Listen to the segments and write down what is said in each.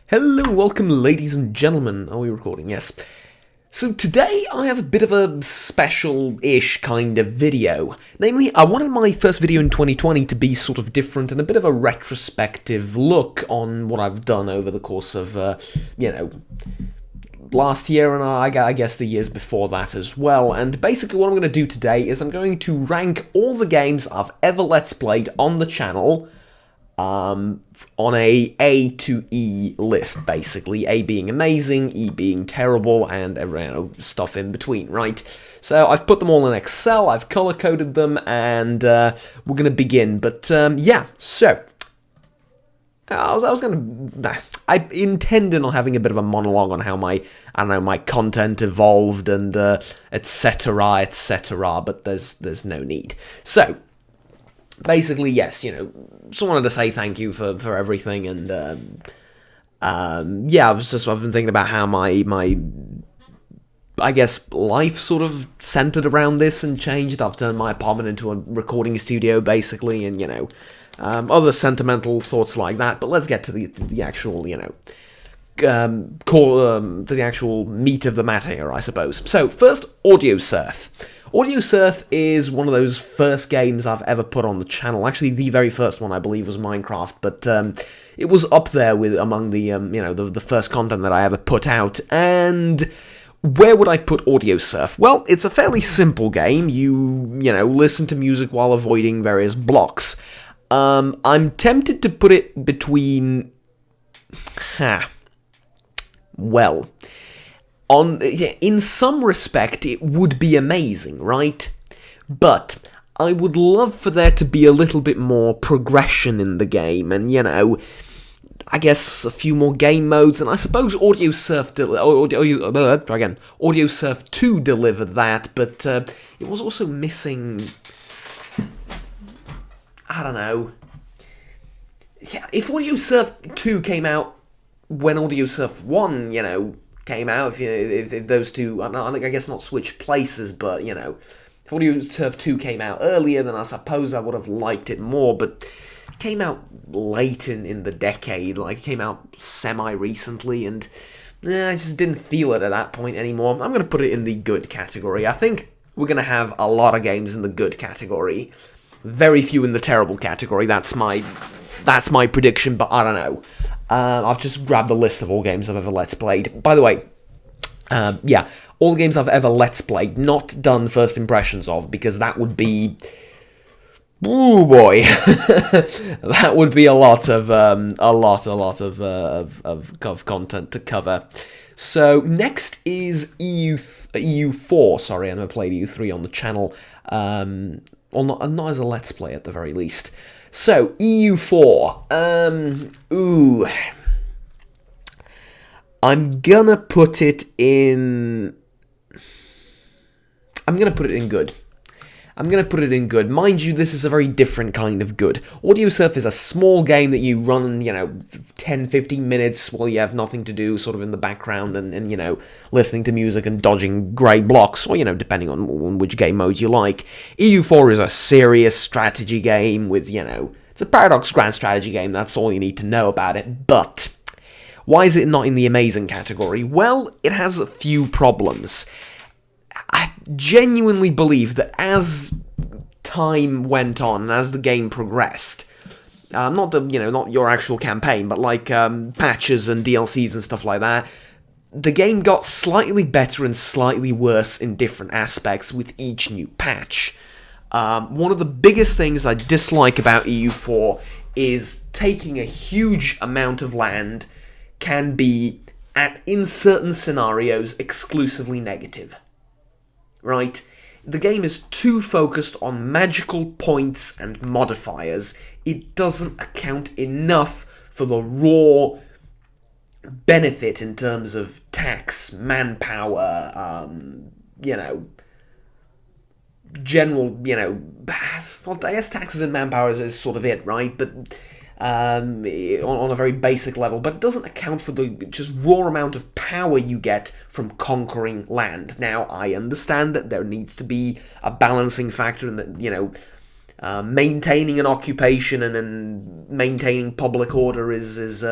Hello, welcome ladies and gentlemen. Are we recording? Yes. So today I have a bit of a special-ish kind of video. Namely, I wanted my first video in 2020 to be sort of different and a bit of a retrospective look on what I've done over the course of, last year and I guess the years before that as well. And basically what I'm going to do today is I'm going to rank all the games I've ever Let's Played on the channel on a to E list, basically. A being amazing, E being terrible, and stuff in between, right? So I've put them all in Excel, I've color-coded them, and we're going to begin. But yeah, so I intended on having a bit of a monologue on how my content evolved and etc, but there's no need. So basically, yes, just wanted to say thank you for everything, and yeah, I've been thinking about how my I guess life sort of centered around this and changed. I've turned my apartment into a recording studio, basically, and other sentimental thoughts like that. But let's get to the actual to the actual meat of the matter here, I suppose. So first, Audiosurf. Audiosurf is one of those first games I've ever put on the channel. Actually, the very first one, I believe, was Minecraft, but it was up there with among the the first content that I ever put out. And where would I put Audiosurf? Well, it's a fairly simple game. You listen to music while avoiding various blocks. I'm tempted to put it between well, in some respect, it would be amazing, right? But I would love for there to be a little bit more progression in the game, and I guess a few more game modes, and I suppose Audiosurf 2 delivered that, but it was also missing, I don't know. Yeah, if Audiosurf 2 came out when Audiosurf 1, came out, if those two, I guess not switch places, but, if Audiosurf 2 came out earlier, then I suppose I would have liked it more, but it came out late in the decade, like, it came out semi-recently, and I just didn't feel it at that point anymore. I'm going to put it in the good category. I think we're going to have a lot of games in the good category, very few in the terrible category. That's my prediction, but I don't know. I've just grabbed the list of all games I've ever Let's Played. By the way, yeah, all the games I've ever Let's Played, not done first impressions of, because that would be, ooh boy, that would be a lot of content to cover. So next is EU4. Sorry, I never played EU3 on the channel, or not as a Let's Play at the very least. So, EU4, I'm gonna put it in good. Mind you, this is a very different kind of good. Audiosurf is a small game that you run, 10, 15 minutes while you have nothing to do, sort of in the background, and listening to music and dodging grey blocks, or, depending on which game mode you like. EU4 is a serious strategy game with, it's a Paradox Grand strategy game, that's all you need to know about it, but why is it not in the amazing category? Well, it has a few problems. I genuinely believe that as time went on, and as the game progressed, not your actual campaign, but like patches and DLCs and stuff like that, the game got slightly better and slightly worse in different aspects with each new patch. One of the biggest things I dislike about EU4 is taking a huge amount of land can be, in certain scenarios, exclusively negative. Right? The game is too focused on magical points and modifiers. It doesn't account enough for the raw benefit in terms of tax, manpower, general, well, I guess taxes and manpower is sort of it, right? But on a very basic level, but it doesn't account for the just raw amount of power you get from conquering land. Now, I understand that there needs to be a balancing factor, and that, maintaining an occupation and maintaining public order is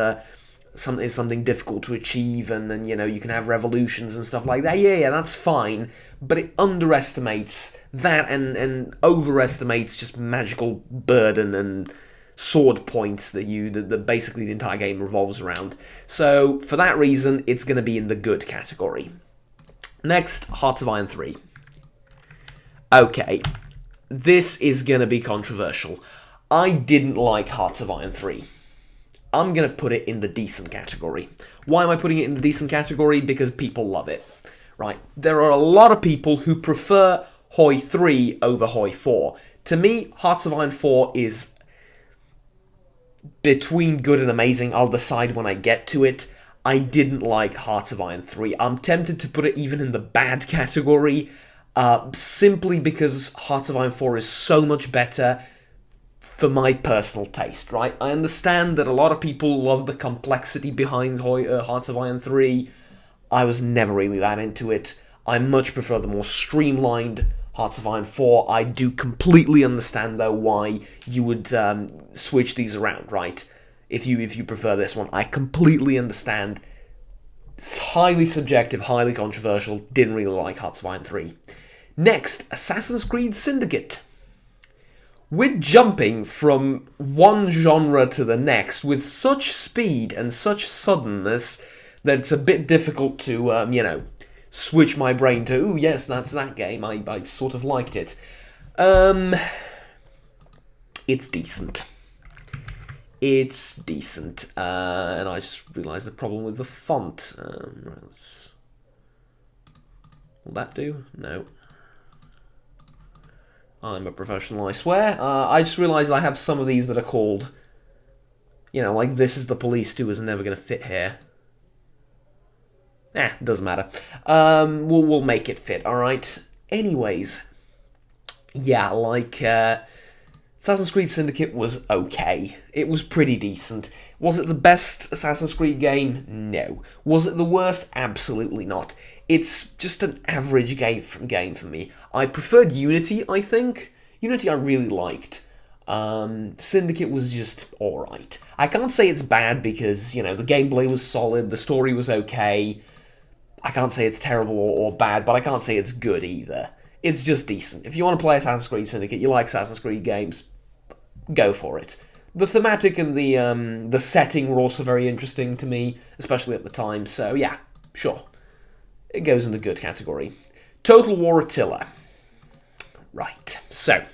is something difficult to achieve, and then, you know, you can have revolutions and stuff like that. Yeah, that's fine, but it underestimates that and overestimates just magical burden and sword points that basically the entire game revolves around. So for that reason, it's going to be in the good category. Next, Hearts of Iron 3. Okay, this is going to be controversial. I didn't like Hearts of Iron 3. I'm going to put it in the decent category. Why am I putting it in the decent category? Because people love it, right? There are a lot of people who prefer HOI 3 over HOI 4. To me, Hearts of Iron 4 is between good and amazing. I'll decide when I get to it. I didn't like Hearts of Iron 3. I'm tempted to put it even in the bad category, simply because Hearts of Iron 4 is so much better for my personal taste, right? I understand that a lot of people love the complexity behind Hearts of Iron 3. I was never really that into it. I much prefer the more streamlined Hearts of Iron 4. I do completely understand, though, why you would switch these around, right? If you prefer this one. I completely understand. It's highly subjective, highly controversial. Didn't really like Hearts of Iron 3. Next, Assassin's Creed Syndicate. We're jumping from one genre to the next with such speed and such suddenness that it's a bit difficult to, you know, switch my brain to, ooh, yes, that's that game, I sort of liked it. It's decent. It's decent. And I just realised the problem with the font. Will that do? No. I'm a professional, I swear. I just realised I have some of these that are called, you know, like This Is the Police 2 is never going to fit here. Doesn't matter. We'll make it fit, alright? Anyways, yeah, like, Assassin's Creed Syndicate was okay. It was pretty decent. Was it the best Assassin's Creed game? No. Was it the worst? Absolutely not. It's just an average game for me. I preferred Unity, I think. Unity I really liked. Syndicate was just alright. I can't say it's bad because, you know, the gameplay was solid, the story was okay. I can't say it's terrible or bad, but I can't say it's good either. It's just decent. If you want to play Assassin's Creed Syndicate, you like Assassin's Creed games, go for it. The thematic and the setting were also very interesting to me, especially at the time, so yeah, sure. It goes in the good category. Total War Attila. Right, so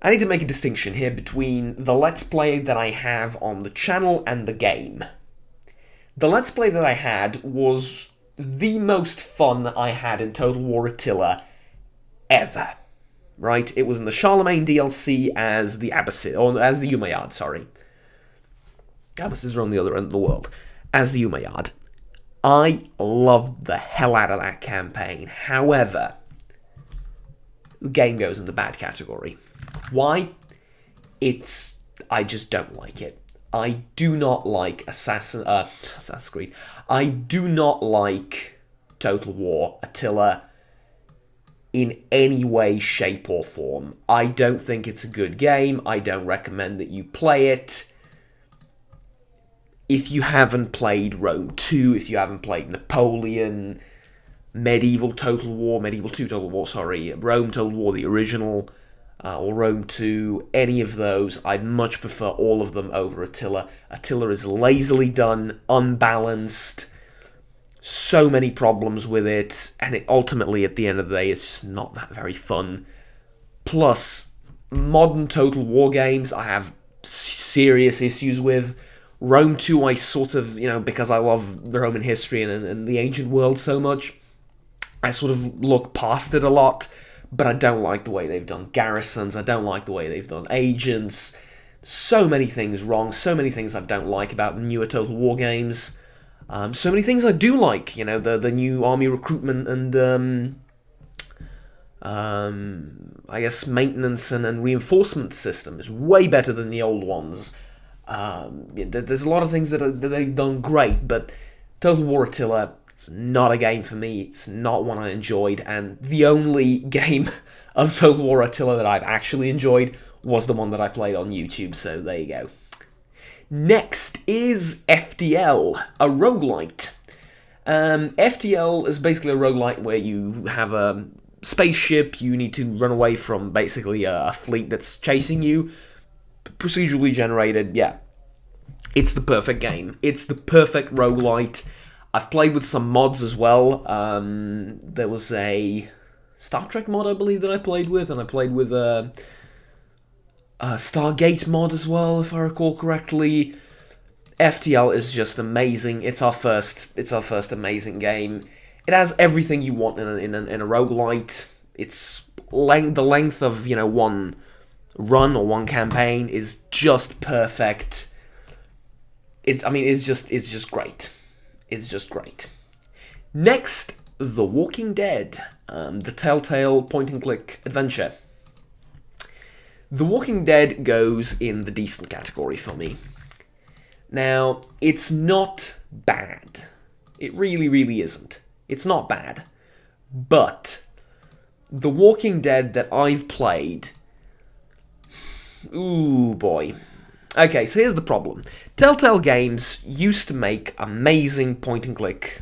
I need to make a distinction here between the Let's Play that I have on the channel and the game. The Let's Play that I had was the most fun I had in Total War Attila ever. Right? It was in the Charlemagne DLC as the Abbasid, or as the Umayyad, sorry. Abbasids are on the other end of the world. As the Umayyad. I loved the hell out of that campaign. However, the game goes in the bad category. Why? I just don't like it. I do not like Assassin's Creed. I do not like Total War Attila in any way, shape, or form. I don't think it's a good game. I don't recommend that you play it. If you haven't played Rome 2, if you haven't played Napoleon, Medieval 2 Total War, sorry, Rome Total War, the original, or Rome 2, any of those, I'd much prefer all of them over Attila. Attila is lazily done, unbalanced, so many problems with it, and it ultimately, at the end of the day, it's just not that very fun. Plus, modern Total War games I have serious issues with. Rome 2, I sort of, you know, because I love the Roman history and the ancient world so much, I sort of look past it a lot, but I don't like the way they've done garrisons, I don't like the way they've done agents, so many things wrong, so many things I don't like about the newer Total War games, so many things I do like, you know, the new army recruitment and, I guess, maintenance and reinforcement system is way better than the old ones. There's a lot of things that they've done great, but Total War Attila, it's not a game for me, it's not one I enjoyed, and the only game of Total War Attila that I've actually enjoyed was the one that I played on YouTube, so there you go. Next is FTL, a roguelite. FTL is basically a roguelite where you have a spaceship, you need to run away from basically a fleet that's chasing you. Procedurally generated, yeah. It's the perfect game. It's the perfect roguelite. I've played with some mods as well. There was a Star Trek mod, I believe, that I played with, and I played with a Stargate mod as well, if I recall correctly. FTL is just amazing. It's our first amazing game. It has everything you want in a roguelite. It's the length of one run or one campaign is just perfect. It's just great. It's just great. Next, The Walking Dead, the Telltale point-and-click adventure. The Walking Dead goes in the decent category for me. Now, it's not bad. It really, really isn't. It's not bad. But The Walking Dead that I've played... Ooh, boy. Okay, so here's the problem. Telltale Games used to make amazing point-and-click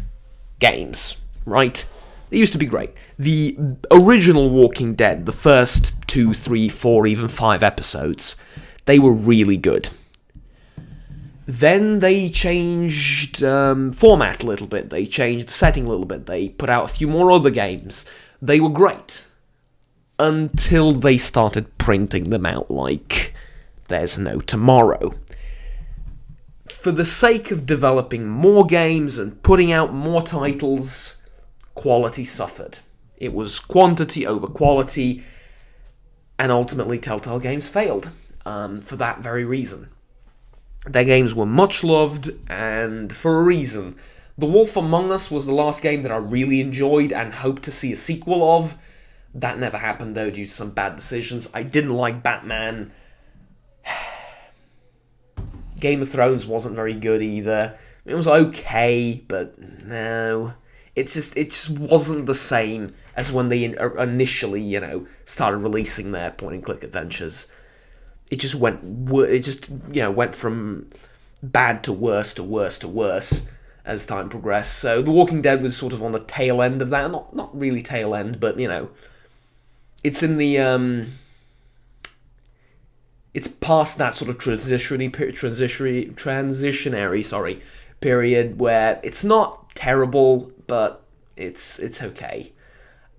games, right? They used to be great. The original Walking Dead, the first 2, 3, 4, even 5 episodes, they were really good. Then they changed format a little bit. They changed the setting a little bit. They put out a few more other games. They were great. Until they started printing them out like there's no tomorrow. For the sake of developing more games and putting out more titles, quality suffered. It was quantity over quality, and ultimately Telltale Games failed for that very reason. Their games were much loved, and for a reason. The Wolf Among Us was the last game that I really enjoyed and hoped to see a sequel of. That never happened, though, due to some bad decisions. I didn't like Batman. Game of Thrones wasn't very good either. It was okay, but no. It just wasn't the same as when they initially, started releasing their point-and-click adventures. It just went from bad to worse to worse to worse as time progressed. So The Walking Dead was sort of on the tail end of that. Not really tail end, but it's in the it's past that sort of transitionary period where it's not terrible, but it's okay.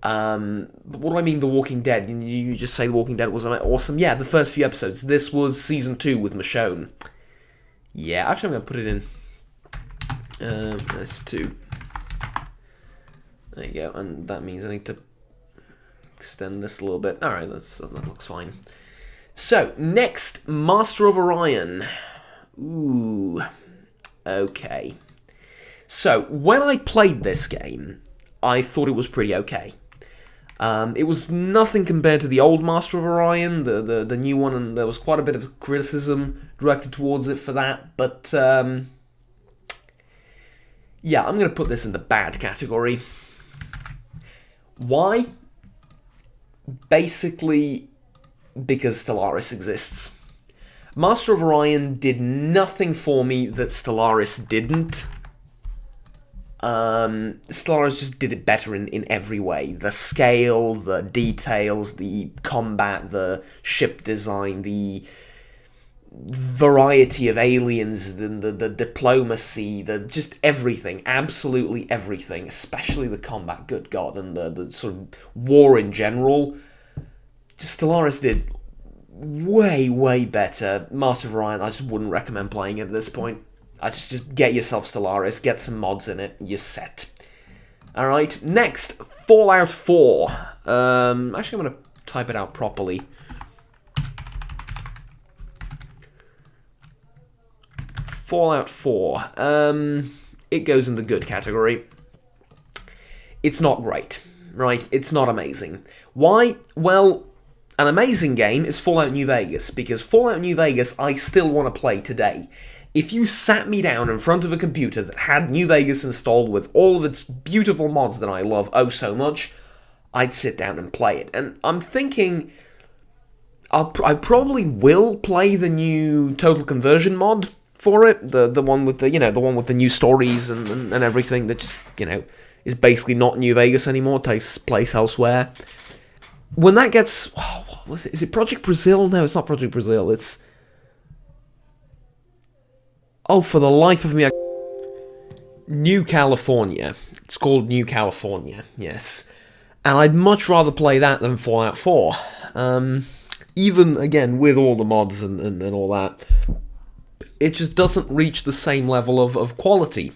But what do I mean, The Walking Dead? You just say The Walking Dead was awesome. Yeah, the first few episodes. This was season 2 with Michonne. Yeah, actually I'm going to put it in. That's 2. There you go, and that means I need to extend this a little bit. Alright, that looks fine. So, next, Master of Orion. Ooh, okay. So, when I played this game, I thought it was pretty okay. It was nothing compared to the old Master of Orion, the new one, and there was quite a bit of criticism directed towards it for that, but yeah, I'm going to put this in the bad category. Why? Basically, because Stellaris exists. Master of Orion did nothing for me that Stellaris didn't. Stellaris just did it better in every way. The scale, the details, the combat, the ship design, the variety of aliens, the diplomacy, just everything, absolutely everything, especially the combat, good God, and the sort of war in general. Stellaris did way, way better. Master of Orion, I just wouldn't recommend playing it at this point. I just get yourself Stellaris, get some mods in it, you're set. Alright, next, Fallout 4. Actually, I'm going to type it out properly. Fallout 4. It goes in the good category. It's not great, right? It's not amazing. Why? Well, an amazing game is Fallout New Vegas, because Fallout New Vegas I still want to play today. If you sat me down in front of a computer that had New Vegas installed with all of its beautiful mods that I love oh so much, I'd sit down and play it. And I'm thinking I probably will play the new Total Conversion mod for it. The one with the the one with the new stories and everything that just is basically not New Vegas anymore. Takes place elsewhere. When that gets, what was it? Is it Project Brazil? No, it's not Project Brazil. It's for the life of me, New California. It's called New California. Yes, and I'd much rather play that than Fallout 4. Even again with all the mods and all that, it just doesn't reach the same level of quality.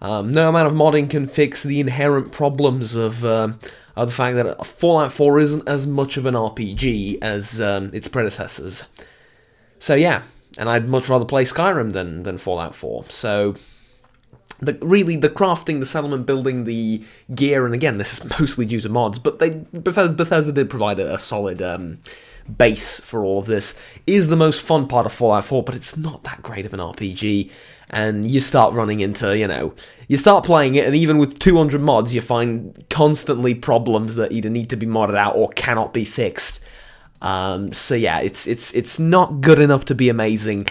No amount of modding can fix the inherent problems of the fact that Fallout 4 isn't as much of an RPG as its predecessors. So yeah, and I'd much rather play Skyrim than Fallout 4. So really, the crafting, the settlement building, the gear, and again, this is mostly due to mods, but Bethesda did provide a solid base for all of this, is the most fun part of Fallout 4, but it's not that great of an RPG, and you start running into, you start playing it, and even with 200 mods, you find constantly problems that either need to be modded out or cannot be fixed. So yeah, it's not good enough to be amazing,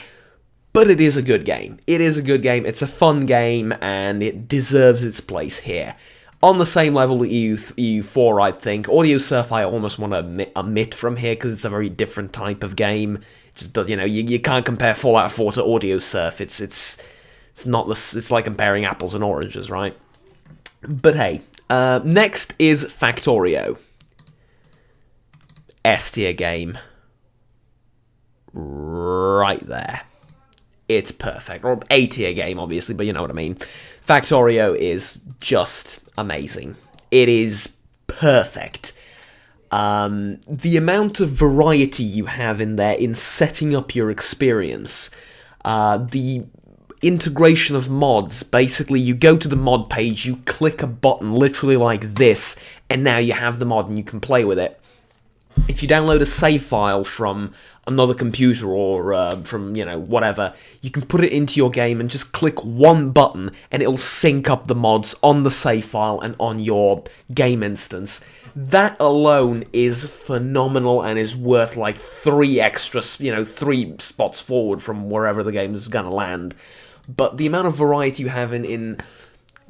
but it is a good game. It is a good game, it's a fun game, and it deserves its place here. On the same level with EU4, I think. Audio Surf I almost want to omit from here, because it's a very different type of game. Just you can't compare Fallout 4 to Audio Surf. It's not it's like comparing apples and oranges, right? But hey, next is Factorio. S tier game. Right there. It's perfect. Or A tier game, obviously, but you know what I mean. Factorio is just amazing. It is perfect. The amount of variety you have in there in setting up your experience, the integration of mods, basically you go to the mod page, you click a button literally like this, and now you have the mod and you can play with it. If you download a save file from another computer or from, whatever, you can put it into your game and just click one button and it'll sync up the mods on the save file and on your game instance. That alone is phenomenal and is worth like 3 extra, 3 spots forward from wherever the game is gonna land. But the amount of variety you have in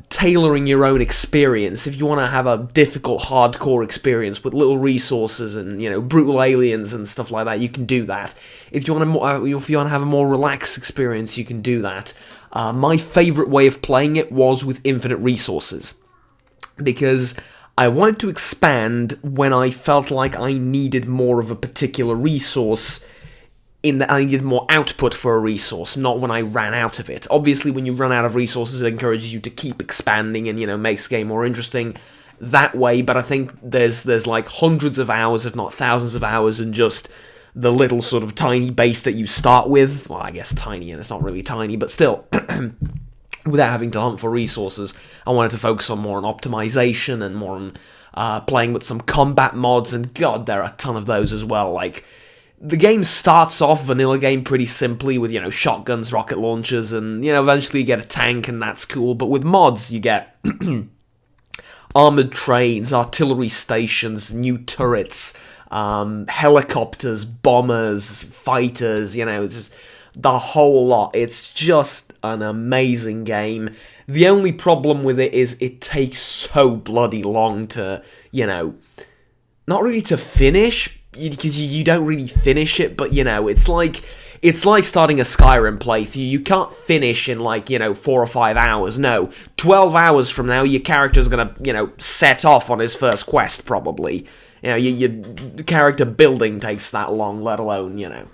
tailoring your own experience, if you want to have a difficult, hardcore experience with little resources and brutal aliens and stuff like that, you can do that. If you want to have a more relaxed experience, you can do that. My favourite way of playing it was with infinite resources, because I wanted to expand when I felt like I needed more of a particular resource, in that I needed more output for a resource, not when I ran out of it. Obviously, when you run out of resources, it encourages you to keep expanding and, makes the game more interesting that way, but I think there's like hundreds of hours, if not thousands of hours, in just the little sort of tiny base that you start with. Well, I guess tiny, and it's not really tiny, but still, without having to hunt for resources, I wanted to focus on more on optimization and more on playing with some combat mods, and god, there are a ton of those as well. Like, the game starts off, vanilla game, pretty simply with, shotguns, rocket launchers, and, eventually you get a tank, and that's cool. But with mods, you get armoured trains, artillery stations, new turrets, helicopters, bombers, fighters, it's just the whole lot. It's just an amazing game. The only problem with it is it takes so bloody long to, not really to finish, because you don't really finish it, but it's like starting a Skyrim playthrough. You can't finish in 4 or 5 hours. No, 12 hours from now, your character's gonna set off on his first quest probably. Your character building takes that long, let alone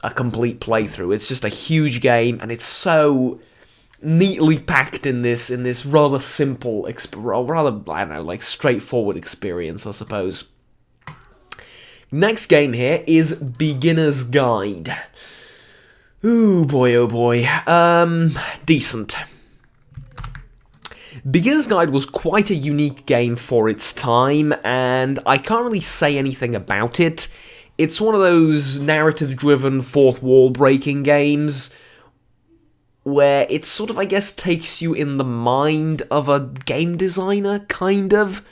a complete playthrough. It's just a huge game, and it's so neatly packed in this rather simple, rather straightforward experience, I suppose. Next game here is Beginner's Guide. Ooh, boy, oh boy. Decent. Beginner's Guide was quite a unique game for its time, and I can't really say anything about it. It's one of those narrative-driven, fourth-wall-breaking games where it sort of, I guess, takes you in the mind of a game designer, kind of.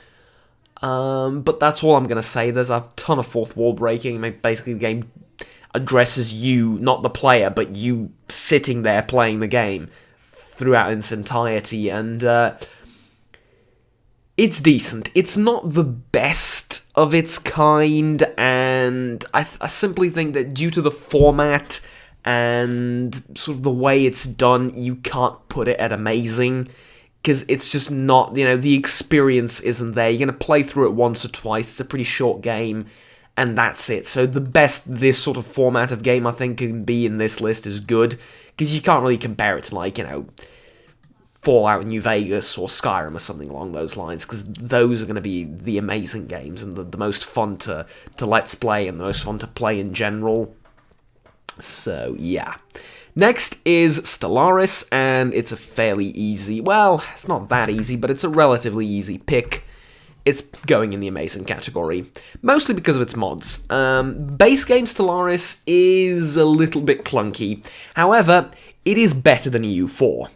But that's all I'm going to say. There's a ton of fourth wall breaking. Basically, the game, addresses you, not the player, but you sitting there playing the game throughout its entirety, and it's decent. It's not the best of its kind, and I simply think that due to the format and sort of the way it's done, you can't put it at amazing, because it's just not, the experience isn't there. You're going to play through it once or twice, it's a pretty short game, and that's it. So the best this sort of format of game I think can be in this list is good, because you can't really compare it to, like, Fallout New Vegas or Skyrim or something along those lines, because those are going to be the amazing games and the most fun to let's play and the most fun to play in general. So, yeah. Next is Stellaris, and it's a fairly easy, well, it's not that easy, but it's a relatively easy pick. It's going in the amazing category, mostly because of its mods. Base game Stellaris is a little bit clunky, however, it is better than EU4.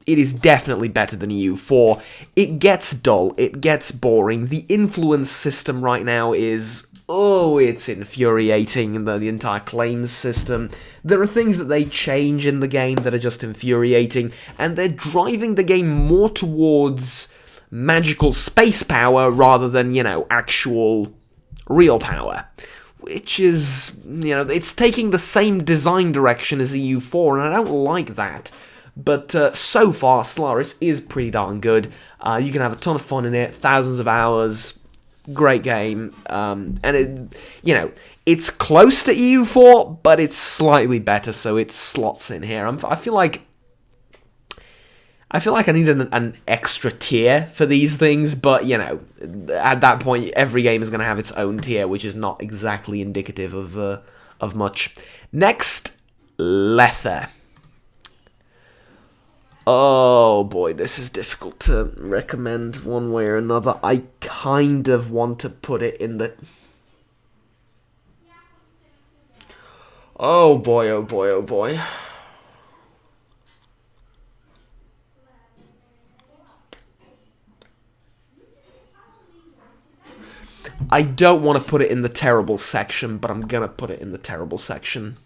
It is definitely better than EU4. It gets dull, it gets boring, the influence system right now is... oh, it's infuriating, the entire claims system. There are things that they change in the game that are just infuriating, and they're driving the game more towards magical space power rather than, actual real power. Which is, it's taking the same design direction as EU4, and I don't like that. But so far, Stellaris is pretty darn good. You can have a ton of fun in it, thousands of hours... great game, and it's close to EU4, but it's slightly better, so it slots in here. I feel like I need an extra tier for these things, but at that point, every game is going to have its own tier, which is not exactly indicative of much. Next, Lether. Oh boy, this is difficult to recommend one way or another. I kind of want to put it in the... oh boy, oh boy, oh boy. I don't want to put it in the terrible section, but I'm gonna put it in the terrible section.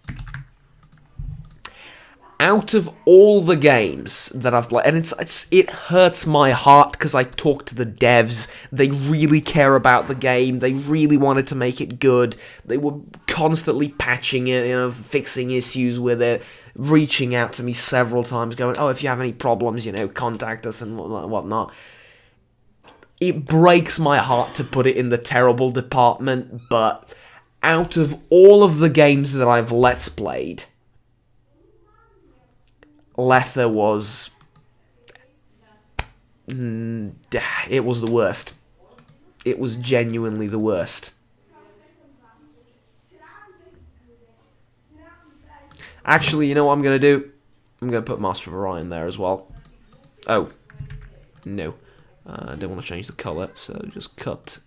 Out of all the games that I've played, and it hurts my heart because I talk to the devs, they really care about the game, they really wanted to make it good, they were constantly patching it, fixing issues with it, reaching out to me several times, going, oh, if you have any problems, contact us and whatnot. It breaks my heart to put it in the terrible department, but out of all of the games that I've Let's Played, Lether was... it was the worst. It was genuinely the worst. Actually, you know what I'm going to do? I'm going to put Master of Orion there as well. Oh. No. I don't want to change the colour, so just cut.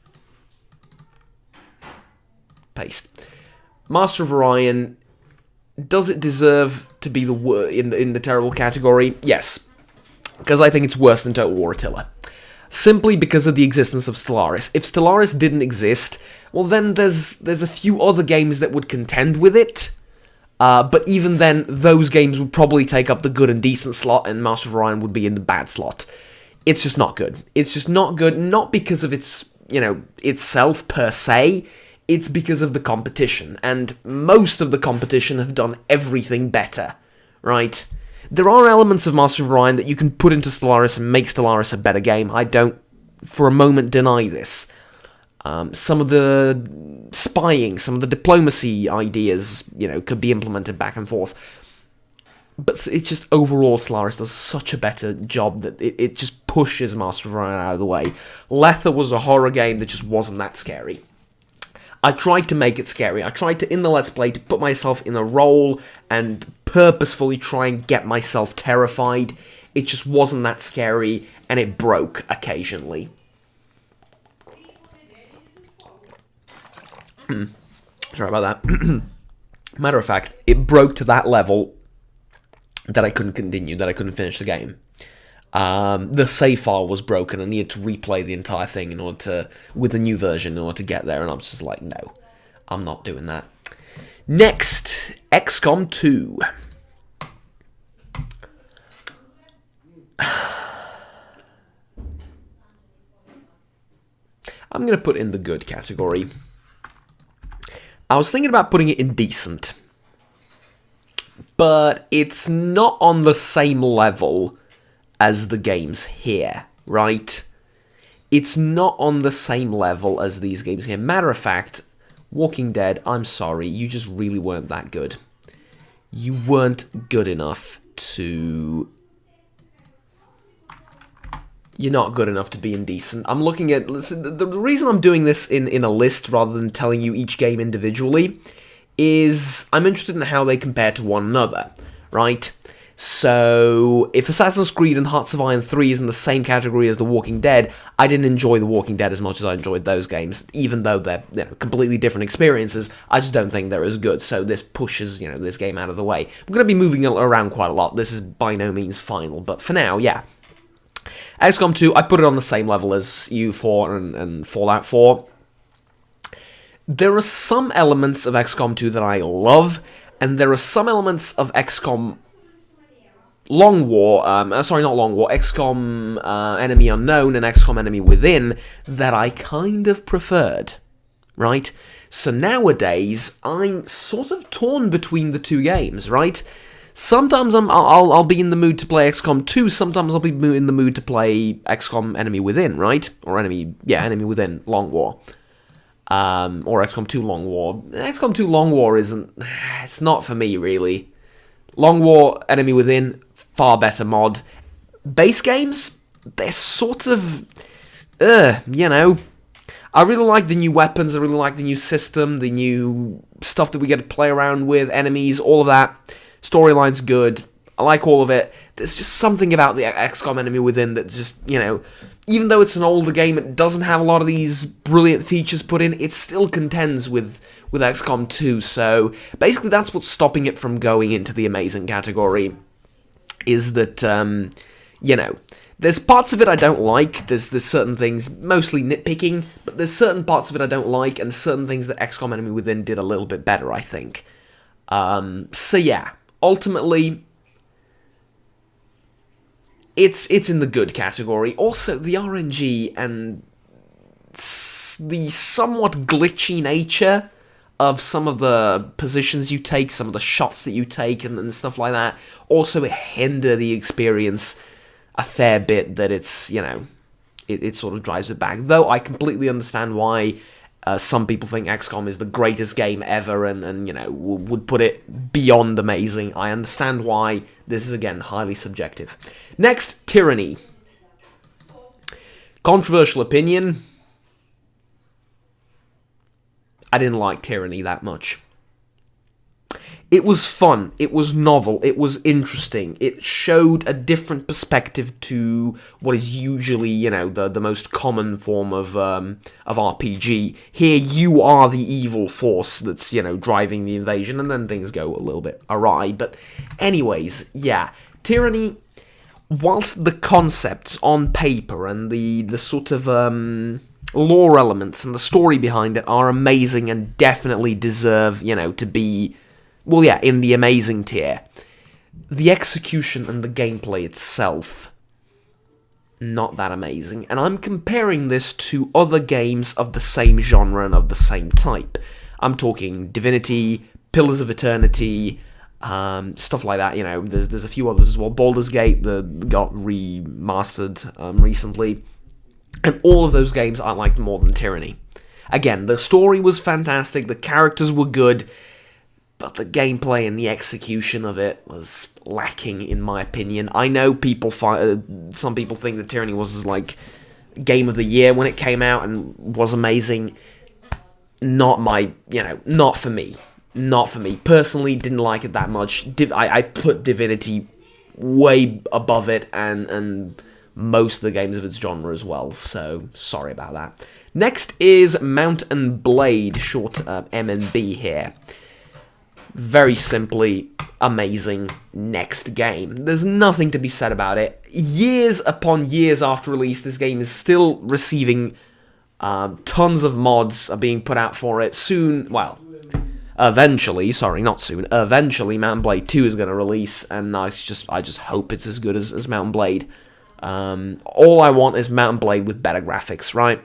Paste. Master of Orion... does it deserve to be in the terrible category? Yes, because I think it's worse than Total War Attila. Simply because of the existence of Stellaris. If Stellaris didn't exist, well then there's a few other games that would contend with it, but even then, those games would probably take up the good and decent slot, and Master of Orion would be in the bad slot. It's just not good. It's just not good, not because of its, itself per se, it's because of the competition, and most of the competition have done everything better, right? There are elements of Master of Orion that you can put into Stellaris and make Stellaris a better game. I don't, for a moment, deny this. Some of the spying, some of the diplomacy ideas, could be implemented back and forth. But it's just overall Stellaris does such a better job that it just pushes Master of Orion out of the way. Lether was a horror game that just wasn't that scary. I tried to make it scary. I tried to, in the Let's Play, to put myself in a role and purposefully try and get myself terrified. It just wasn't that scary, and it broke occasionally. Sorry about that. Matter of fact, it broke to that level that I couldn't continue, that I couldn't finish the game. The save file was broken. I needed to replay the entire thing with a new version in order to get there, and I was just like, no, I'm not doing that. Next, XCOM 2. I'm going to put it in the good category. I was thinking about putting it in decent, but it's not on the same level as the games here, right? It's not on the same level as these games here. Matter of fact, Walking Dead, I'm sorry, you just really weren't that good. You weren't good enough to... You're not good enough to be indecent. I'm looking at... Listen, the reason I'm doing this in a list rather than telling you each game individually is I'm interested in how they compare to one another, right? So, if Assassin's Creed and Hearts of Iron 3 is in the same category as The Walking Dead, I didn't enjoy The Walking Dead as much as I enjoyed those games, even though they're completely different experiences. I just don't think they're as good, so this pushes this game out of the way. I'm going to be moving around quite a lot. This is by no means final, but for now, yeah. XCOM 2, I put it on the same level as U4 and Fallout 4. There are some elements of XCOM 2 that I love, and there are some elements of XCOM Long War, sorry, not Long War, XCOM Enemy Unknown and XCOM Enemy Within that I kind of preferred, right? So nowadays, I'm sort of torn between the two games, right? Sometimes I'll be in the mood to play XCOM 2, sometimes I'll be in the mood to play XCOM Enemy Within, right? Or Enemy Within Long War. Or XCOM 2 Long War. XCOM 2 Long War it's not for me, really. Long War, Enemy Within, far better mod. Base games, they're sort of, I really like the new weapons, I really like the new system, the new stuff that we get to play around with, enemies, all of that. Storyline's good. I like all of it. There's just something about the XCOM Enemy Within that's just, even though it's an older game, it doesn't have a lot of these brilliant features put in, it still contends with XCOM 2, so basically that's what's stopping it from going into the amazing category, is that, there's parts of it I don't like, there's certain things, mostly nitpicking, but there's certain parts of it I don't like, and certain things that XCOM Enemy Within did a little bit better, I think. So yeah, ultimately, it's in the good category. Also, the RNG and the somewhat glitchy nature of some of the positions you take, some of the shots that you take, and stuff like that, also hinder the experience a fair bit, that it's, it sort of drives it back. Though I completely understand why some people think XCOM is the greatest game ever and would put it beyond amazing. I understand why. This is, again, highly subjective. Next, Tyranny. Controversial opinion. I didn't like Tyranny that much. It was fun, it was novel, it was interesting, it showed a different perspective to what is usually, the most common form of RPG. Here you are the evil force that's, driving the invasion, and then things go a little bit awry. But anyways, yeah, Tyranny, whilst the concepts on paper and the sort of lore elements and the story behind it are amazing and definitely deserve, to be, well, yeah, in the amazing tier, the execution and the gameplay itself, not that amazing. And I'm comparing this to other games of the same genre and of the same type. I'm talking Divinity, Pillars of Eternity, stuff like that. There's a few others as well. Baldur's Gate that got remastered recently. And all of those games I liked more than Tyranny. Again, the story was fantastic, the characters were good, but the gameplay and the execution of it was lacking, in my opinion. I know some people think that Tyranny was like Game of the Year when it came out and was amazing. Not for me. Not for me. Personally, didn't like it that much. I put Divinity way above it, and most of the games of its genre as well, so sorry about that. Next is Mount and Blade, short MNB here. Very simply, amazing next game. There's nothing to be said about it. Years upon years after release, this game is still receiving tons of mods are being put out for it. Soon, well, eventually, sorry, not soon, eventually Mount & Blade 2 is going to release, and I just hope it's as good as Mount & Blade. All I want is Mount & Blade with better graphics, right?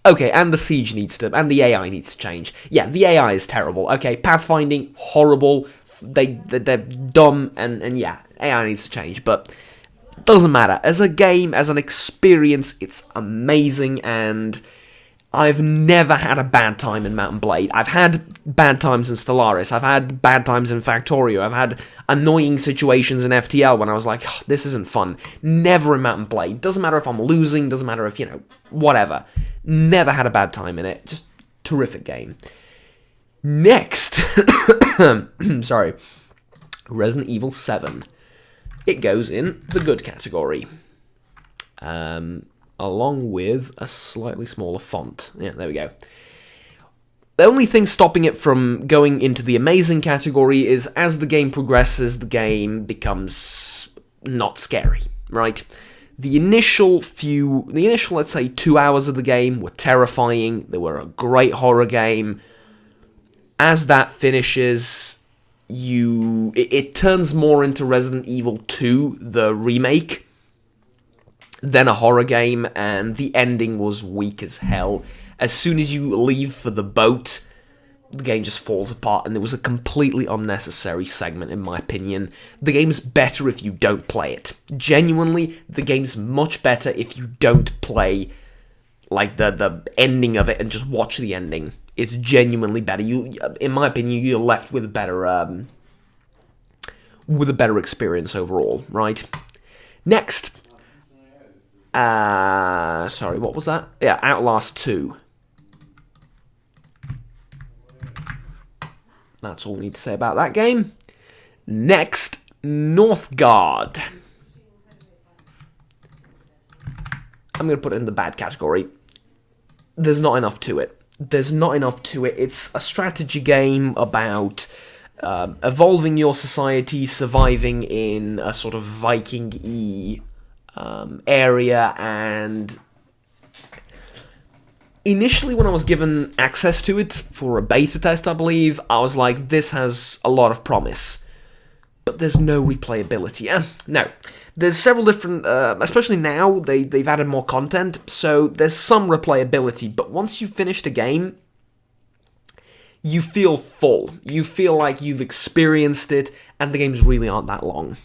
Okay, and the siege and the AI needs to change. Yeah, the AI is terrible. Okay, pathfinding, horrible. They're dumb, and yeah, AI needs to change, but doesn't matter. As a game, as an experience, it's amazing, and I've never had a bad time in Mount & Blade. I've had bad times in Stellaris, I've had bad times in Factorio, I've had annoying situations in FTL when I was like, oh, this isn't fun. Never in Mount & Blade. Doesn't matter if I'm losing, doesn't matter if, whatever. Never had a bad time in it. Just terrific game. Next, sorry, Resident Evil 7. It goes in the good category. Along with a slightly smaller font. Yeah, there we go. The only thing stopping it from going into the amazing category is as the game progresses, the game becomes not scary, right? The initial, let's say, 2 hours of the game were terrifying. They were a great horror game. As that finishes, it turns more into Resident Evil 2, the remake, than a horror game, and the ending was weak as hell. As soon as you leave for the boat, the game just falls apart, and there was a completely unnecessary segment, in my opinion. The game's better if you don't play it. Genuinely, the game's much better if you don't play, like, the ending of it and just watch the ending. It's genuinely better. In my opinion, you're left with a better experience overall, right? Next. Sorry, what was that? Yeah, Outlast 2. That's all we need to say about that game. Next, Northgard. I'm going to put it in the bad category. There's not enough to it. It's a strategy game about evolving your society, surviving in a sort of Viking-y area, and initially when I was given access to it for a beta test, I believe, I was like, this has a lot of promise, but there's no replayability. No, there's several different, especially now, they've added more content, so there's some replayability, but once you've finished a game, you feel full. You feel like you've experienced it, and the games really aren't that long.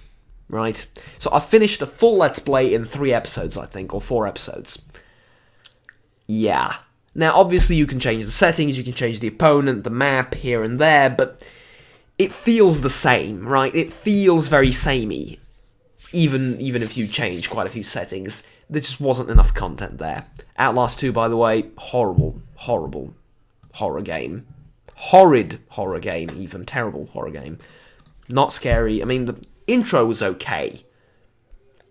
Right? So I finished a full Let's Play in 3 episodes, I think, or 4 episodes. Yeah. Now, obviously, you can change the settings, you can change the opponent, the map, here and there, but it feels the same, right? It feels very samey, even if you change quite a few settings. There just wasn't enough content there. Outlast 2, by the way, horrible horror game. Horrid horror game, even. Terrible horror game. Not scary. I mean, the intro was okay.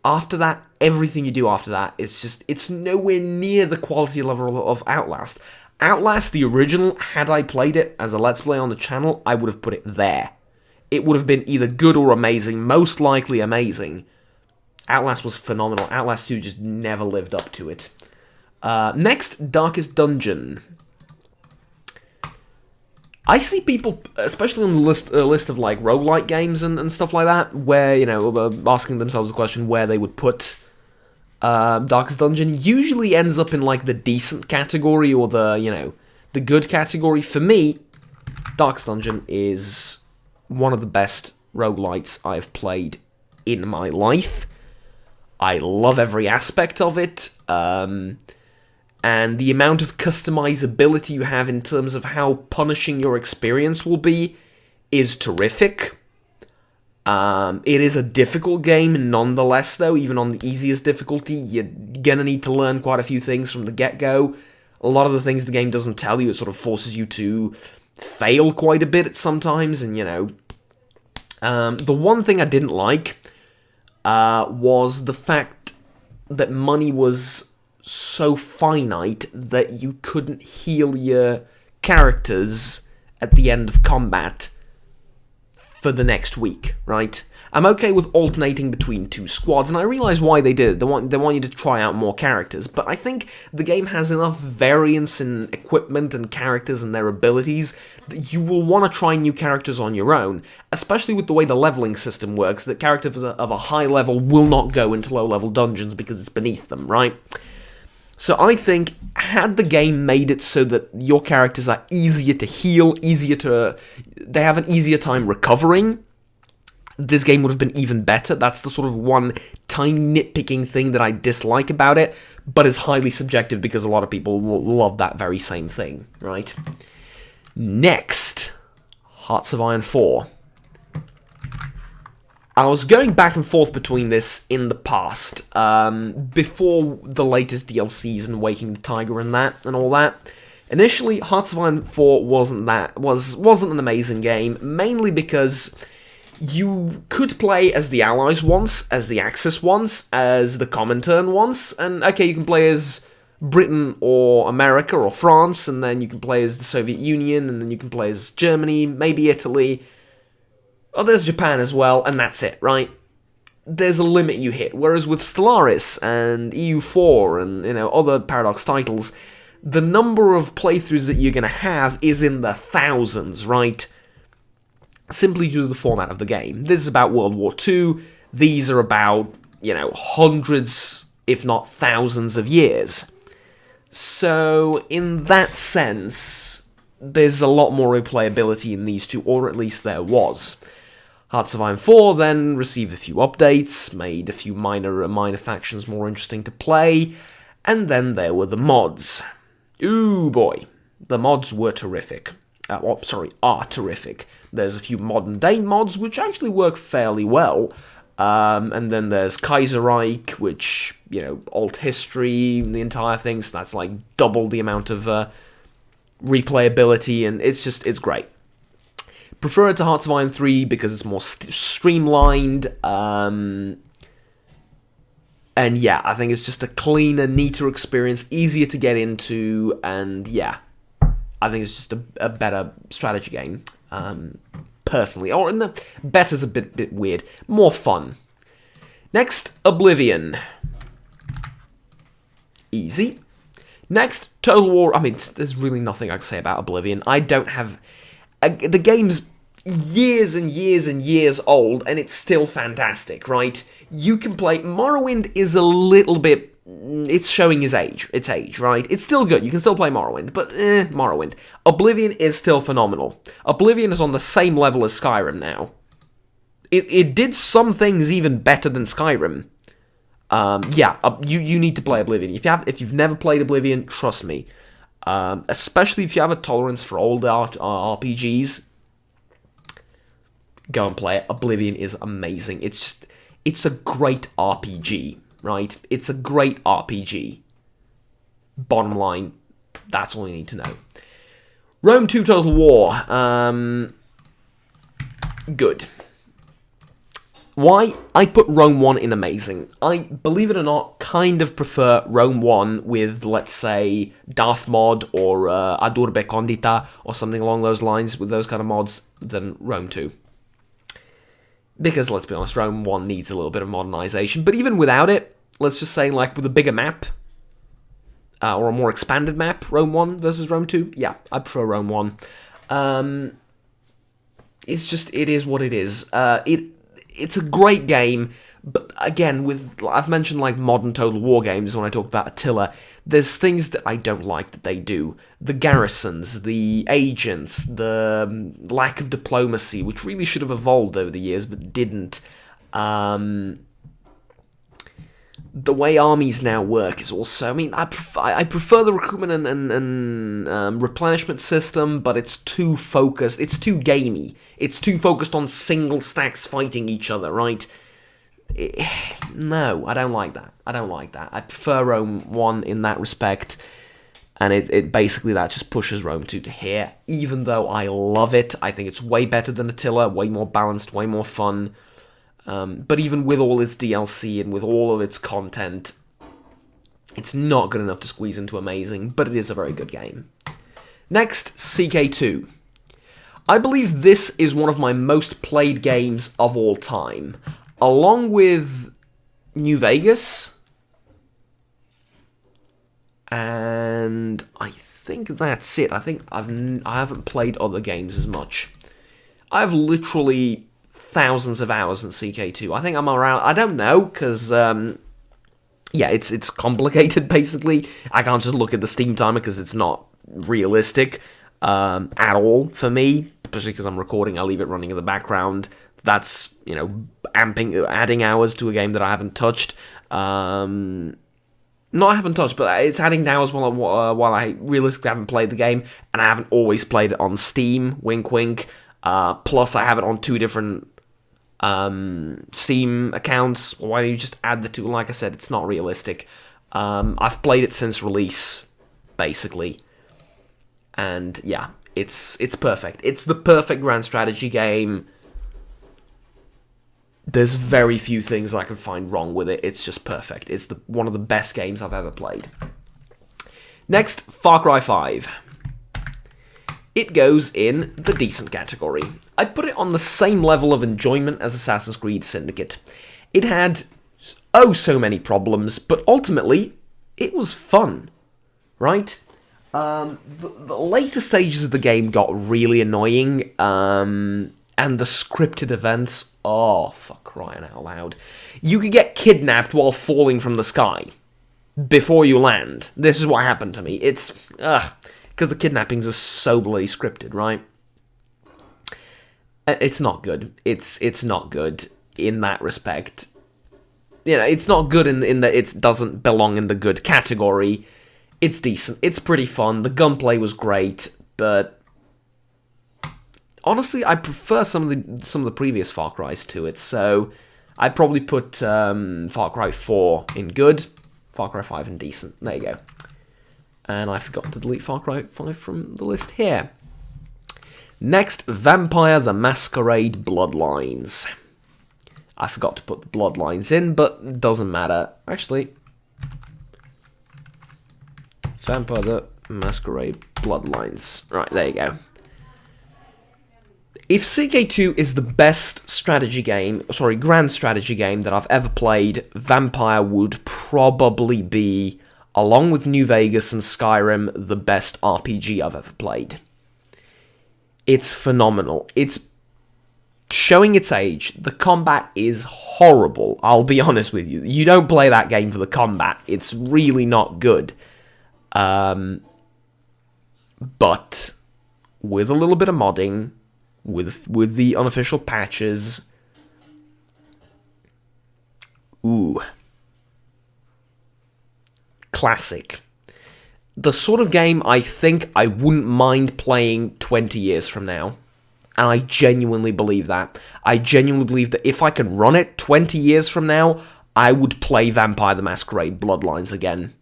After that, everything you do after that is just, it's nowhere near the quality level of Outlast. Outlast, the original, had I played it as a Let's Play on the channel, I would have put it there. It would have been either good or amazing, most likely amazing. Outlast was phenomenal. Outlast 2 just never lived up to it. Next, Darkest Dungeon. I see people, especially on the list of like roguelike games and stuff like that, where, asking themselves the question where they would put Darkest Dungeon. Usually ends up in like the decent category or the good category. For me, Darkest Dungeon is one of the best roguelites I've played in my life. I love every aspect of it. And the amount of customizability you have in terms of how punishing your experience will be is terrific. It is a difficult game nonetheless, though. Even on the easiest difficulty, you're gonna need to learn quite a few things from the get-go. A lot of the things the game doesn't tell you, it sort of forces you to fail quite a bit sometimes, and, the one thing I didn't like was the fact that money was so finite that you couldn't heal your characters at the end of combat for the next week, right? I'm okay with alternating between two squads, and I realize why they did it. They want you to try out more characters, but I think the game has enough variance in equipment and characters and their abilities that you will want to try new characters on your own, especially with the way the leveling system works, that characters of a high level will not go into low-level dungeons because it's beneath them, right? So I think, had the game made it so that your characters are easier to heal, they have an easier time recovering, this game would have been even better. That's the sort of one tiny nitpicking thing that I dislike about it, but is highly subjective because a lot of people love that very same thing, right? Next, Hearts of Iron 4. I was going back and forth between this in the past, before the latest DLCs and Waking the Tiger and all that. Initially, Hearts of Iron 4 wasn't an amazing game, mainly because you could play as the Allies once, as the Axis once, as the Comintern once, and okay, you can play as Britain or America or France, and then you can play as the Soviet Union, and then you can play as Germany, maybe Italy. Oh, there's Japan as well, and that's it, right? There's a limit you hit, whereas with Stellaris and EU4 and, other Paradox titles, the number of playthroughs that you're going to have is in the thousands, right? Simply due to the format of the game. This is about World War II, these are about, hundreds, if not thousands of years. So, in that sense, there's a lot more replayability in these two, or at least there was. Hearts of Iron 4 then received a few updates, made a few minor factions more interesting to play, and then there were the mods. Ooh boy, the mods were terrific. Are terrific. There's a few modern day mods which actually work fairly well, and then there's Kaiserreich, which, alt history, the entire thing, so that's like double the amount of replayability, and it's great. Prefer it to Hearts of Iron 3 because it's more streamlined, and yeah, I think it's just a cleaner, neater experience, easier to get into, and yeah, I think it's just a better strategy game, personally. Or better's a bit weird, more fun. Next, Oblivion. Easy. Next, Total War. I mean, there's really nothing I can say about Oblivion. I don't have... the game's years and years and years old, and it's still fantastic, right? You can play... Morrowind is a little bit... It's showing its age, right? It's still good, you can still play Morrowind, but Morrowind. Oblivion is still phenomenal. Oblivion is on the same level as Skyrim now. It did some things even better than Skyrim. You need to play Oblivion. If you've never played Oblivion, trust me. Especially if you have a tolerance for old RPGs, go and play it. Oblivion is amazing. It's a great RPG, right? It's a great RPG. Bottom line, that's all you need to know. Rome 2 Total War. Good. Why? I put Rome 1 in amazing. I, believe it or not, kind of prefer Rome 1 with, let's say, Darth Mod or Adurbe Condita or something along those lines with those kind of mods than Rome 2. Because, let's be honest, Rome 1 needs a little bit of modernization. But even without it, let's just say, like, with a bigger map, or a more expanded map, Rome 1 versus Rome 2, yeah, I prefer Rome 1. It's just, it is what it is. It's a great game, but again, I've mentioned like modern Total War games when I talk about Attila, there's things that I don't like that they do. The garrisons, the agents, the lack of diplomacy, which really should have evolved over the years, but didn't. The way armies now work is also... I mean, I prefer the recruitment and replenishment system, but it's too focused. It's too gamey. It's too focused on single stacks fighting each other, right? No, I don't like that. I prefer Rome 1 in that respect, and it basically that just pushes Rome 2 to here. Even though I love it, I think it's way better than Attila, way more balanced, way more fun. But even with all its DLC and with all of its content, it's not good enough to squeeze into amazing, but it is a very good game. Next, CK2. I believe this is one of my most played games of all time, along with New Vegas, and I think that's it. I think I haven't played other games as much. I have literally thousands of hours in CK2. I think I'm around. I don't know because yeah, it's complicated. Basically, I can't just look at the Steam timer because it's not realistic at all for me. Especially because I'm recording, I leave it running in the background. That's, you know, adding hours to a game that I haven't touched. Not I haven't touched, but it's adding hours while I realistically haven't played the game, and I haven't always played it on Steam. Wink, wink. Plus, I have it on 2 different Steam accounts. Why don't you just add the 2? Like I said, it's not realistic. I've played it since release, basically, and yeah, it's perfect. It's the perfect grand strategy game. There's very few things I can find wrong with it. It's just perfect. It's one of the best games I've ever played. Next, Far Cry 5. It goes in the decent category. I'd put it on the same level of enjoyment as Assassin's Creed Syndicate. It had oh so many problems, but ultimately, it was fun, right? The later stages of the game got really annoying, and the scripted events, oh, for crying out loud. You could get kidnapped while falling from the sky before you land. This is what happened to me. It's, because the kidnappings are so bloody scripted, right? It's not good. It's not good in that respect. You know, it's not good in that it doesn't belong in the good category. It's decent. It's pretty fun. The gunplay was great, but honestly, I prefer some of the previous Far Cry's to it. So I'd probably put Far Cry 4 in good, Far Cry 5 in decent. There you go. And I forgot to delete Far Cry 5 from the list here. Next, Vampire the Masquerade Bloodlines. I forgot to put the Bloodlines in, but it doesn't matter. Actually, Vampire the Masquerade Bloodlines. Right, there you go. If CK2 is the best strategy game, grand strategy game that I've ever played, Vampire would probably be, along with New Vegas and Skyrim, the best RPG I've ever played. It's phenomenal. It's showing its age. The combat is horrible, I'll be honest with you. You don't play that game for the combat. It's really not good. But with a little bit of modding, with the unofficial patches, ooh, classic. The sort of game I think I wouldn't mind playing 20 years from now. And I genuinely believe that. I genuinely believe that if I could run it 20 years from now, I would play Vampire the Masquerade Bloodlines again.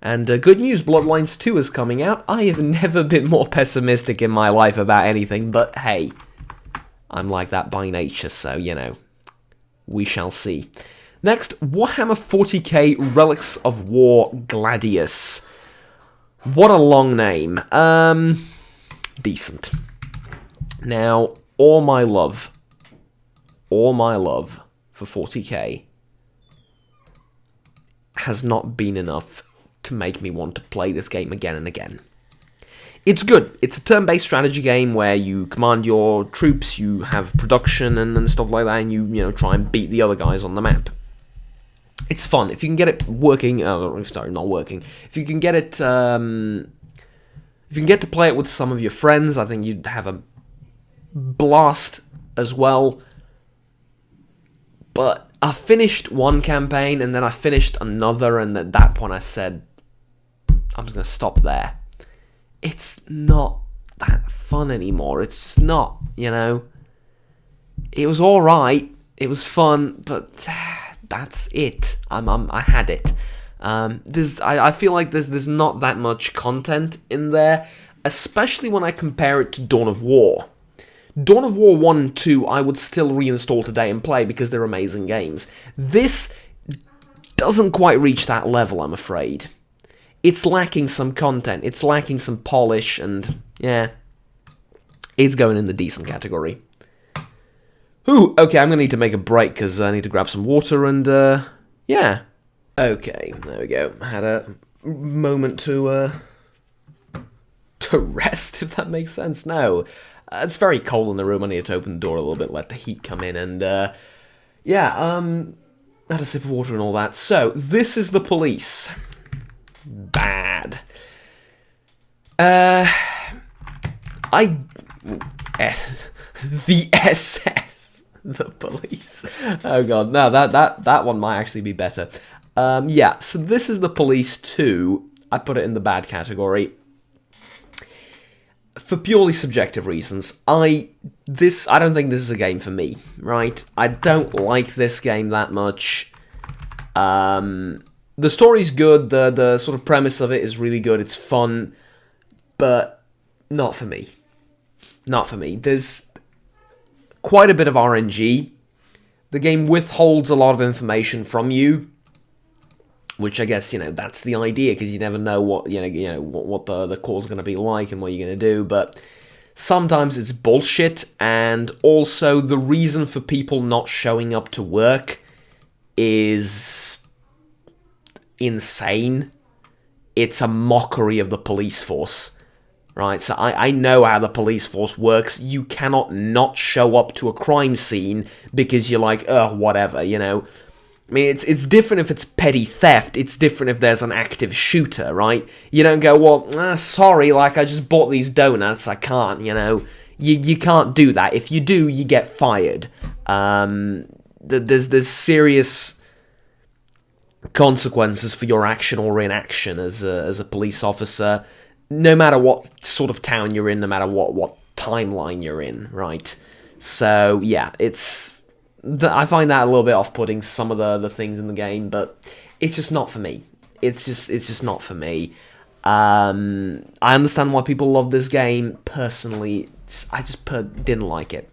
And good news, Bloodlines 2 is coming out. I have never been more pessimistic in my life about anything, but hey, I'm like that by nature, so, you know, we shall see. Next, Warhammer 40k Relics of War Gladius. What a long name. Decent. Now, all my love for 40k has not been enough to make me want to play this game again and again. It's good. It's a turn-based strategy game where you command your troops, you have production and stuff like that, and you try and beat the other guys on the map. It's fun. If you can get it working, not working. If you can get it, if you can get to play it with some of your friends, I think you'd have a blast as well. But I finished one campaign and then I finished another, and at that point I said, I'm just going to stop there. It's not that fun anymore. It's just not, It was alright, it was fun, but that's it. I had it. I feel like there's not that much content in there, especially when I compare it to Dawn of War. Dawn of War 1 and 2 I would still reinstall today and play because they're amazing games. This doesn't quite reach that level, I'm afraid. It's lacking some content, it's lacking some polish, and yeah, It's going in the decent category. Ooh, okay, I'm gonna need to make a break because I need to grab some water and, yeah. Okay, there we go. Had a moment to rest, if that makes sense. No, it's very cold in the room. I need to open the door a little bit, let the heat come in, and, yeah, had a sip of water and all that. So, this is the police. Bad. The SS. The police. Oh god, no, that one might actually be better. Yeah, so this is the police 2. I put it in the bad category. For purely subjective reasons. I don't think this is a game for me, right? I don't like this game that much. The story's good, the sort of premise of it is really good, it's fun, but not for me. Not for me. There's quite a bit of RNG. The game withholds a lot of information from you, which I guess, that's the idea, because you never know what, what the call's going to be like and what you're going to do, but sometimes it's bullshit, and also the reason for people not showing up to work is insane. It's a mockery of the police force, right? So I know how the police force works. You cannot not show up to a crime scene because you're like, whatever, I mean, it's different if it's petty theft. It's different if there's an active shooter, right? You don't go, well, sorry, like, I just bought these donuts, I can't, You can't do that. If you do, you get fired. There's serious consequences for your action or inaction as a police officer, no matter what sort of town you're in, no matter what timeline you're in, right? So, yeah, I find that a little bit off-putting, some of the things in the game, but it's just not for me. It's just not for me. I understand why people love this game. Personally, I just didn't like it.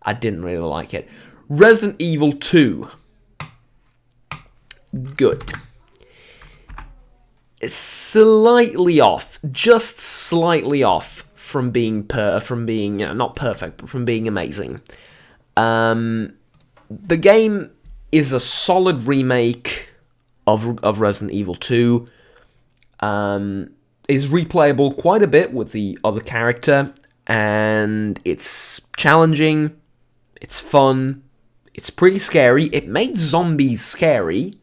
I didn't really like it. Resident Evil 2. Good. It's slightly off, just slightly off from being not perfect, but from being amazing. The game is a solid remake of Resident Evil 2. Is replayable quite a bit with the other character, and it's challenging, it's fun, it's pretty scary. It made zombies scary.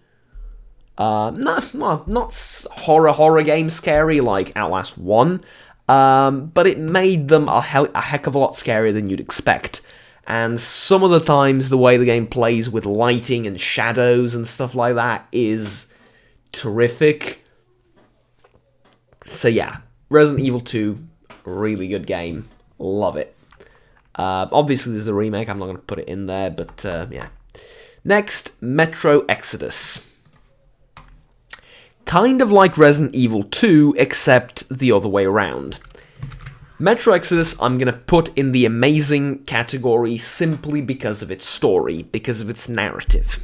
Not horror game scary like Outlast 1, but it made them a heck of a lot scarier than you'd expect. And some of the times, the way the game plays with lighting and shadows and stuff like that is terrific. So yeah, Resident Evil 2, really good game. Love it. Obviously, there's the remake. I'm not going to put it in there, but yeah. Next, Metro Exodus. Kind of like Resident Evil 2, except the other way around. Metro Exodus I'm going to put in the amazing category simply because of its story, because of its narrative.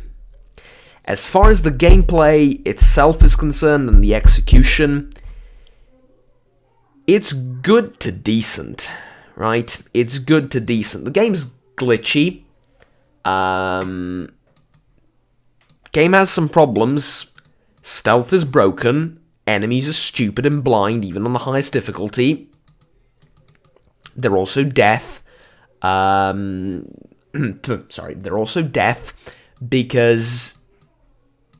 As far as the gameplay itself is concerned and the execution, it's good to decent, right? It's good to decent. The game's glitchy. Game has some problems. Stealth is broken. Enemies are stupid and blind, even on the highest difficulty. They're also deaf. Sorry, they're also deaf because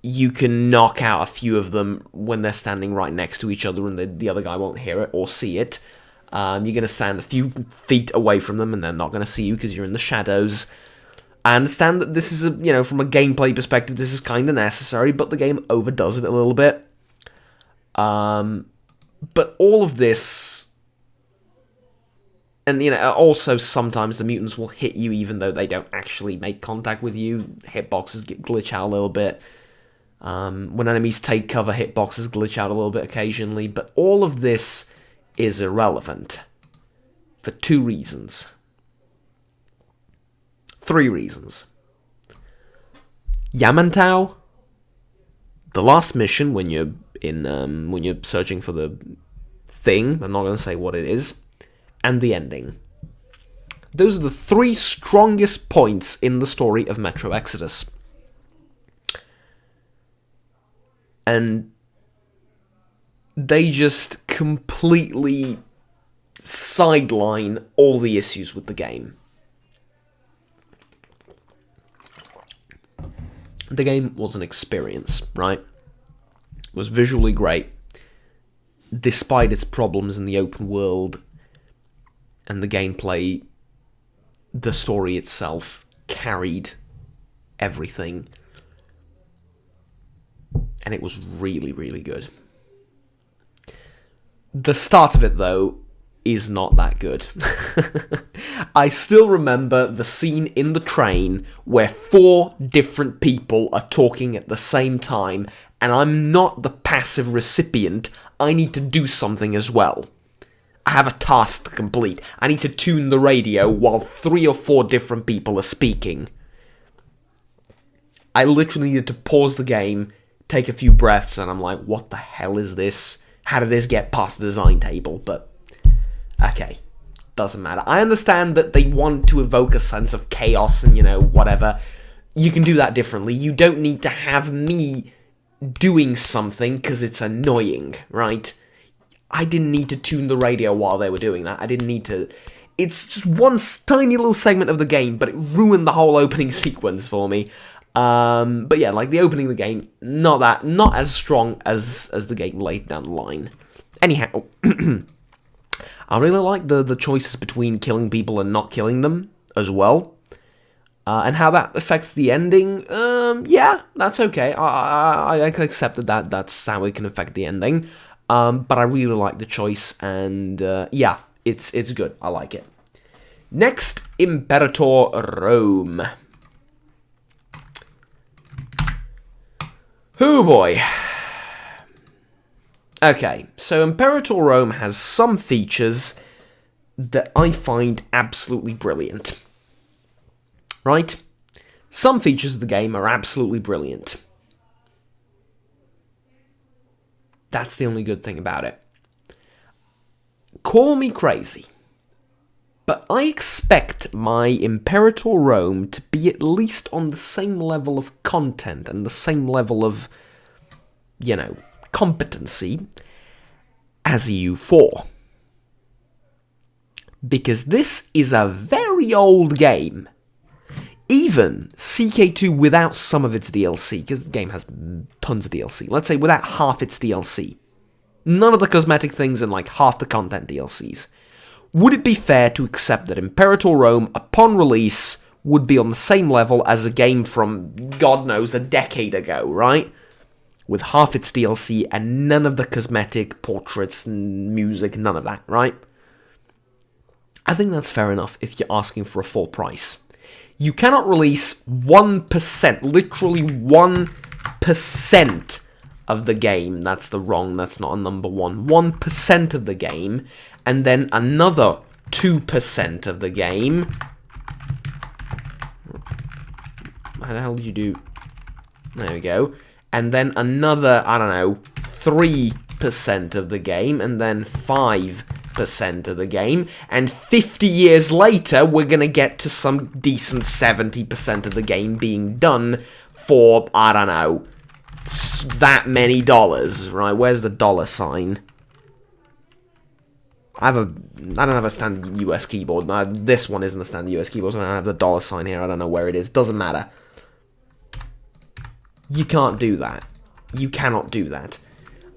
you can knock out a few of them when they're standing right next to each other and the other guy won't hear it or see it. You're going to stand a few feet away from them and they're not going to see you because you're in the shadows. I understand that this is, from a gameplay perspective, this is kind of necessary, but the game overdoes it a little bit. But all of this... And, also sometimes the mutants will hit you even though they don't actually make contact with you. Hitboxes glitch out a little bit. When enemies take cover, hitboxes glitch out a little bit occasionally. But all of this is irrelevant. For 2 reasons. 3 reasons. Yamantau. The last mission when you're when you're searching for the thing. I'm not going to say what it is. And the ending. Those are the 3 strongest points in the story of Metro Exodus. And they just completely sideline all the issues with the game. The game was an experience, right? It was visually great, despite its problems in the open world and the gameplay. The story itself carried everything, and it was really, really good. The start of it, though, is not that good. I still remember the scene in the train where 4 different people are talking at the same time, and I'm not the passive recipient. I need to do something as well. I have a task to complete. I need to tune the radio while 3 or 4 different people are speaking. I literally needed to pause the game, take a few breaths, and I'm like, what the hell is this? How did this get past the design table? But, okay, doesn't matter. I understand that they want to evoke a sense of chaos and, whatever. You can do that differently. You don't need to have me doing something because it's annoying, right? I didn't need to tune the radio while they were doing that. I didn't need to. It's just one tiny little segment of the game, but it ruined the whole opening sequence for me. But yeah, like the opening of the game, not as strong as the game laid down the line. Anyhow, I really like the choices between killing people and not killing them as well. And how that affects the ending, yeah, that's okay. I can accept that that's how it can affect the ending. But I really like the choice, and yeah, it's good. I like it. Next, Imperator Rome. Oh boy. Okay, so Imperator Rome has some features that I find absolutely brilliant. Right? Some features of the game are absolutely brilliant. That's the only good thing about it. Call me crazy, but I expect my Imperator Rome to be at least on the same level of content and the same level of, competency as EU4. Because this is a very old game. Even CK2 without some of its DLC, because the game has tons of DLC, let's say without half its DLC, none of the cosmetic things and like half the content DLCs, would it be fair to accept that Imperator Rome, upon release, would be on the same level as a game from, God knows, a decade ago, right? With half its DLC and none of the cosmetic, portraits, music, none of that, right? I think that's fair enough if you're asking for a full price. You cannot release 1%, literally 1% of the game, that's not a number 1, 1% of the game, and then another 2% of the game. How the hell did you do? There we go. And then another, 3% of the game, and then 5% of the game, and 50 years later, we're gonna get to some decent 70% of the game being done for, that many dollars, right? Where's the dollar sign? I don't have a standard US keyboard. This one isn't a standard US keyboard, so I don't have the dollar sign here. I don't know where it is. Doesn't matter. You can't do that. You cannot do that.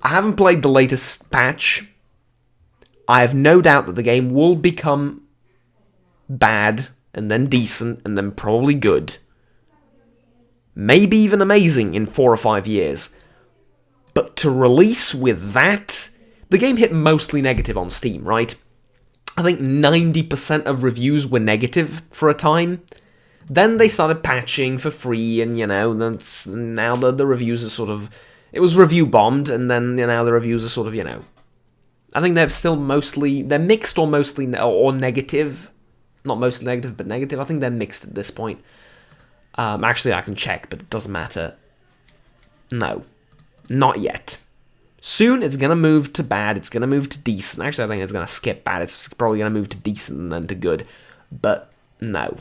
I haven't played the latest patch. I have no doubt that the game will become bad, and then decent, and then probably good. Maybe even amazing in 4 or 5 years. But to release with that... The game hit mostly negative on Steam, right? I think 90% of reviews were negative for a time. Then they started patching for free, and, that's, now the reviews are sort of... It was review bombed, and then, the reviews are sort of, I think they're still mostly... They're mixed or mostly... Or negative. Not mostly negative, but negative. I think they're mixed at this point. Actually, I can check, but it doesn't matter. No. Not yet. Soon, it's going to move to bad. It's going to move to decent. Actually, I think it's going to skip bad. It's probably going to move to decent and then to good. But No.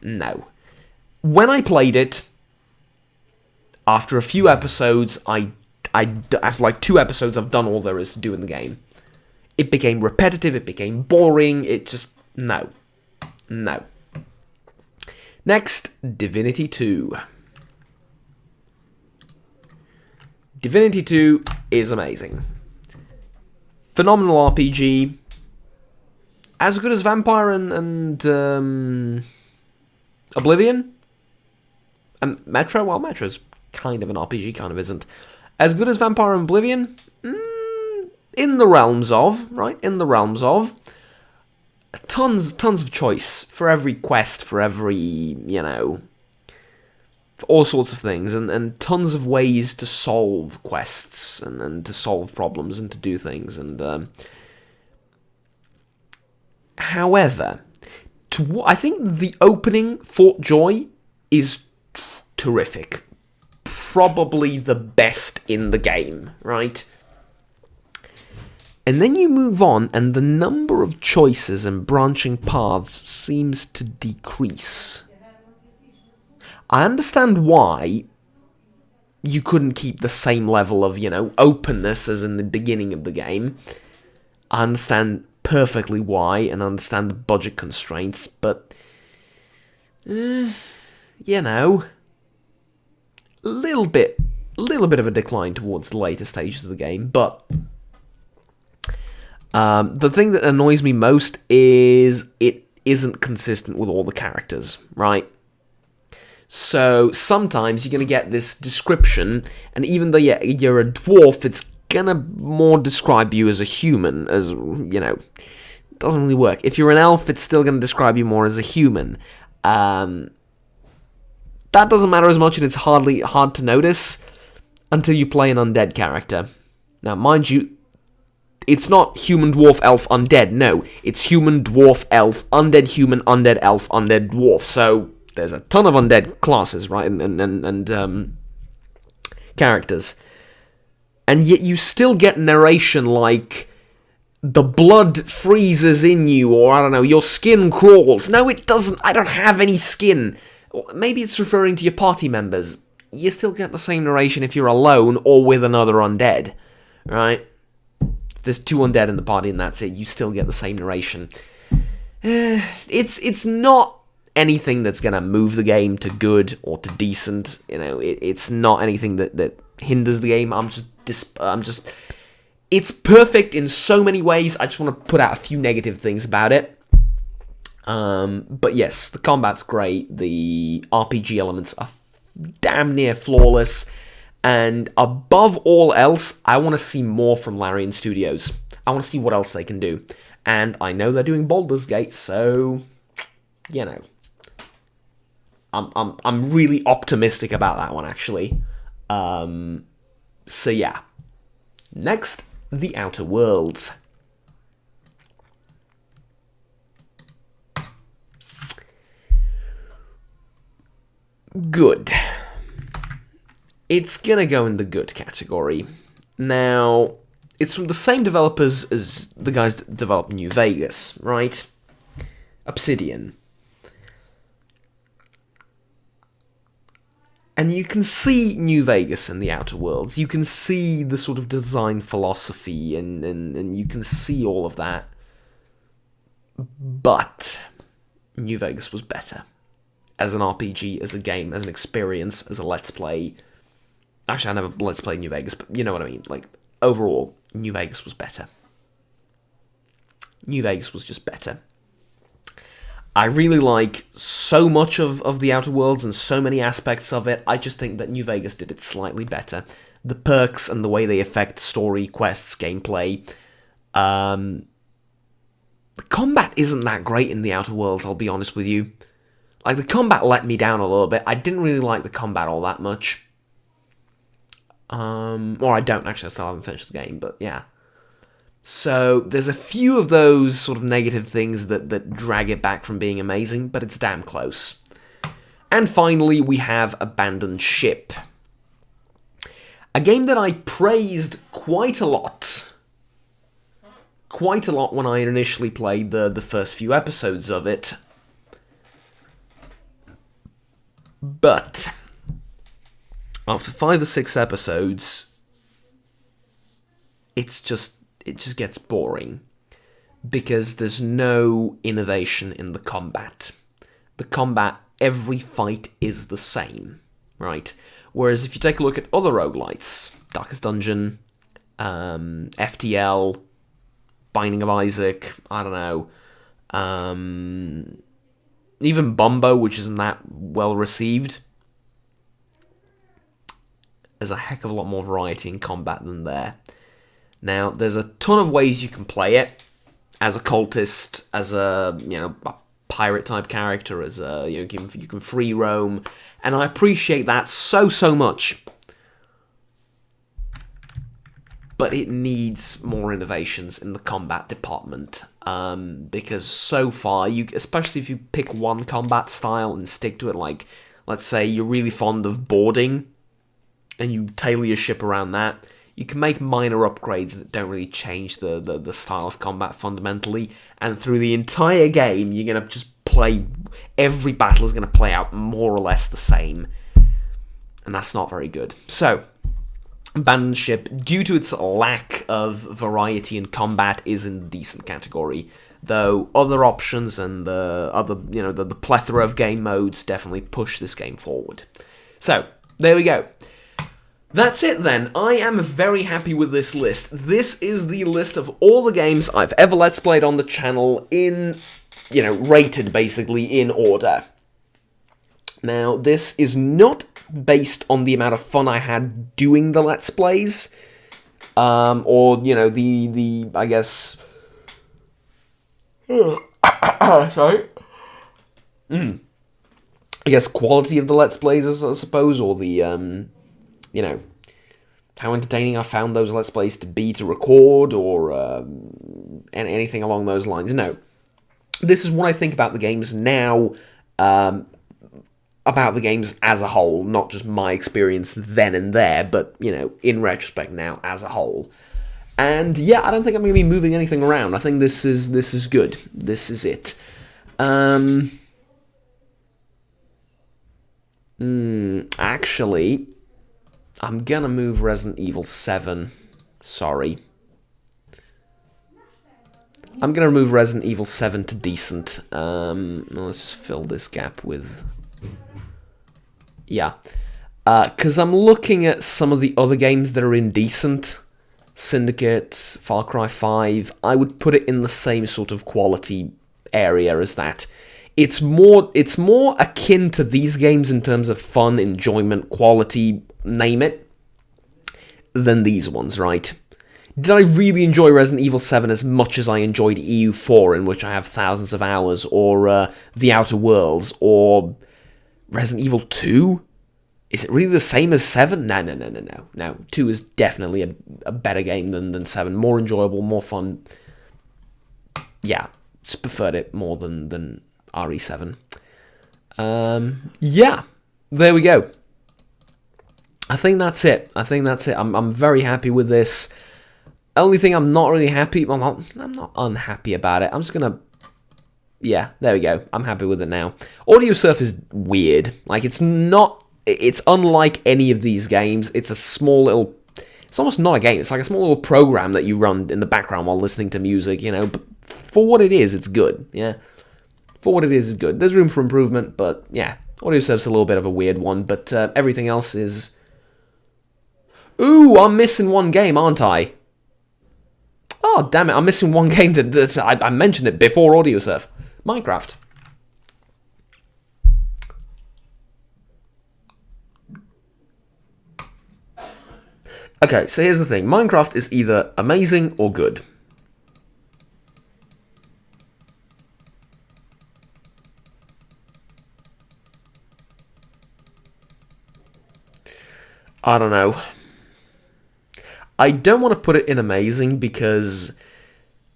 No. When I played it, after a few episodes, after like 2 episodes, I've done all there is to do in the game. It became repetitive, it became boring, it just... No. No. Next, Divinity 2. Divinity 2 is amazing. Phenomenal RPG. As good as Vampire and Oblivion? And Metro? Well, Metro's kind of an RPG, kind of isn't. As good as Vampire and Oblivion? In the realms of, right? In the realms of. Tons of choice for every quest, for every, you know, for all sorts of things, and tons of ways to solve quests, and to solve problems, and to do things, and, however, I think the opening, Fort Joy, is terrific. Probably the best in the game, right? And then you move on, and the number of choices and branching paths seems to decrease. I understand why you couldn't keep the same level of, you know, openness as in the beginning of the game. I understand perfectly why, and understand the budget constraints, but... you know... a little bit of a decline towards the later stages of the game, but... the thing that annoys me most is it isn't consistent with all the characters, right? So sometimes you're going to get this description, and even though you're a dwarf, it's going to more describe you as a human, as, you know, it doesn't really work. If you're an elf, it's still going to describe you more as a human. That doesn't matter as much, and it's hard to notice until you play an undead character. Now, mind you, it's not human, dwarf, elf, undead. No, it's human, dwarf, elf, undead, human, undead, elf, undead, dwarf. So there's a ton of undead classes, right, and characters, and yet you still get narration like the blood freezes in you, or I don't know, your skin crawls. No, it doesn't. I don't have any skin. Maybe it's referring to your party members. You still get the same narration if you're alone or with another undead, right? There's 2 undead in the party and that's it, you still get the same narration. It's not anything that's gonna move the game to good or to decent, you know, it's not anything that hinders the game. It's perfect in so many ways. I just want to put out a few negative things about it. But yes, the combat's great, the RPG elements are damn near flawless, and above all else, I want to see more from Larian Studios. I want to see what else they can do. And I know they're doing Baldur's Gate, so, you know, I'm really optimistic about that one, actually. So yeah. Next, The Outer Worlds. Good. It's gonna go in the good category. Now, it's from the same developers as the guys that developed New Vegas, right? Obsidian. And you can see New Vegas in The Outer Worlds. You can see the sort of design philosophy, and you can see all of that. But New Vegas was better. As an RPG, as a game, as an experience, as a Let's Play. Actually, I never Let's Played New Vegas, but you know what I mean. Like, overall, New Vegas was better. New Vegas was just better. I really like so much of The Outer Worlds and so many aspects of it. I just think that New Vegas did it slightly better. The perks and the way they affect story, quests, gameplay. The combat isn't that great in The Outer Worlds, I'll be honest with you. Like, the combat let me down a little bit. I didn't really like the combat all that much. Or I don't, actually, I still haven't finished the game, but yeah. So, there's a few of those sort of negative things that drag it back from being amazing, but it's damn close. And finally, we have Abandoned Ship. A game that I praised quite a lot. Quite a lot when I initially played the first few episodes of it. But after 5 or 6 episodes, it just gets boring because there's no innovation in the combat. The combat, every fight is the same, right? Whereas if you take a look at other roguelites, Darkest Dungeon, FTL, Binding of Isaac, I don't know, even Bumbo, which isn't that well received, there's a heck of a lot more variety in combat than there. Now, there's a ton of ways you can play it, as a cultist, as a pirate type character, as a you can free roam, and I appreciate that so much. But it needs more innovations in the combat department, because so far, especially if you pick one combat style and stick to it, like, let's say you're really fond of boarding, and you tailor your ship around that, you can make minor upgrades that don't really change the style of combat fundamentally, and through the entire game, you're going to just play, every battle is going to play out more or less the same, and that's not very good. So, Abandoned Ship, due to its lack of variety in combat, is in the decent category, though other options and the plethora of game modes definitely push this game forward. So, there we go. That's it then. I am very happy with this list. This is the list of all the games I've ever Let's Played on the channel in, rated basically in order. Now, this is not based on the amount of fun I had doing the Let's Plays, or, I guess... Sorry? I guess quality of the Let's Plays, I suppose, or the, how entertaining I found those Let's Plays to be to record, or anything along those lines. No. This is what I think about the games now, about the games as a whole, not just my experience then and there, but, in retrospect now as a whole. And, yeah, I don't think I'm going to be moving anything around. I think this is good. This is it. Actually, I'm gonna move Resident Evil 7. Sorry. I'm gonna move Resident Evil 7 to decent. Let's just fill this gap with... Yeah. Because I'm looking at some of the other games that are indecent. Syndicate, Far Cry 5. I would put it in the same sort of quality area as that. It's more akin to these games in terms of fun, enjoyment, quality, name it, than these ones, right? Did I really enjoy Resident Evil 7 as much as I enjoyed EU4, in which I have thousands of hours, or The Outer Worlds, or Resident Evil 2? Is it really the same as 7? No. 2 is definitely a better game than 7. More enjoyable, more fun. Yeah, just preferred it more than RE7. Yeah, there we go. I think that's it. I'm very happy with this. Only thing I'm not really happy... Well, I'm not unhappy about it. I'm just gonna... Yeah, there we go. I'm happy with it now. AudioSurf is weird. Like, it's not... It's unlike any of these games. It's a small little... It's almost not a game. It's like a small little program that you run in the background while listening to music, But for what it is, it's good, yeah? For what it is, it's good. There's room for improvement, but, yeah. AudioSurf's a little bit of a weird one, but everything else is... Ooh, I'm missing one game, aren't I? Oh, damn it, I'm missing one game that I mentioned it before AudioSurf. Minecraft. Okay, so here's the thing. Minecraft is either amazing or good. I don't know. I don't want to put it in amazing because...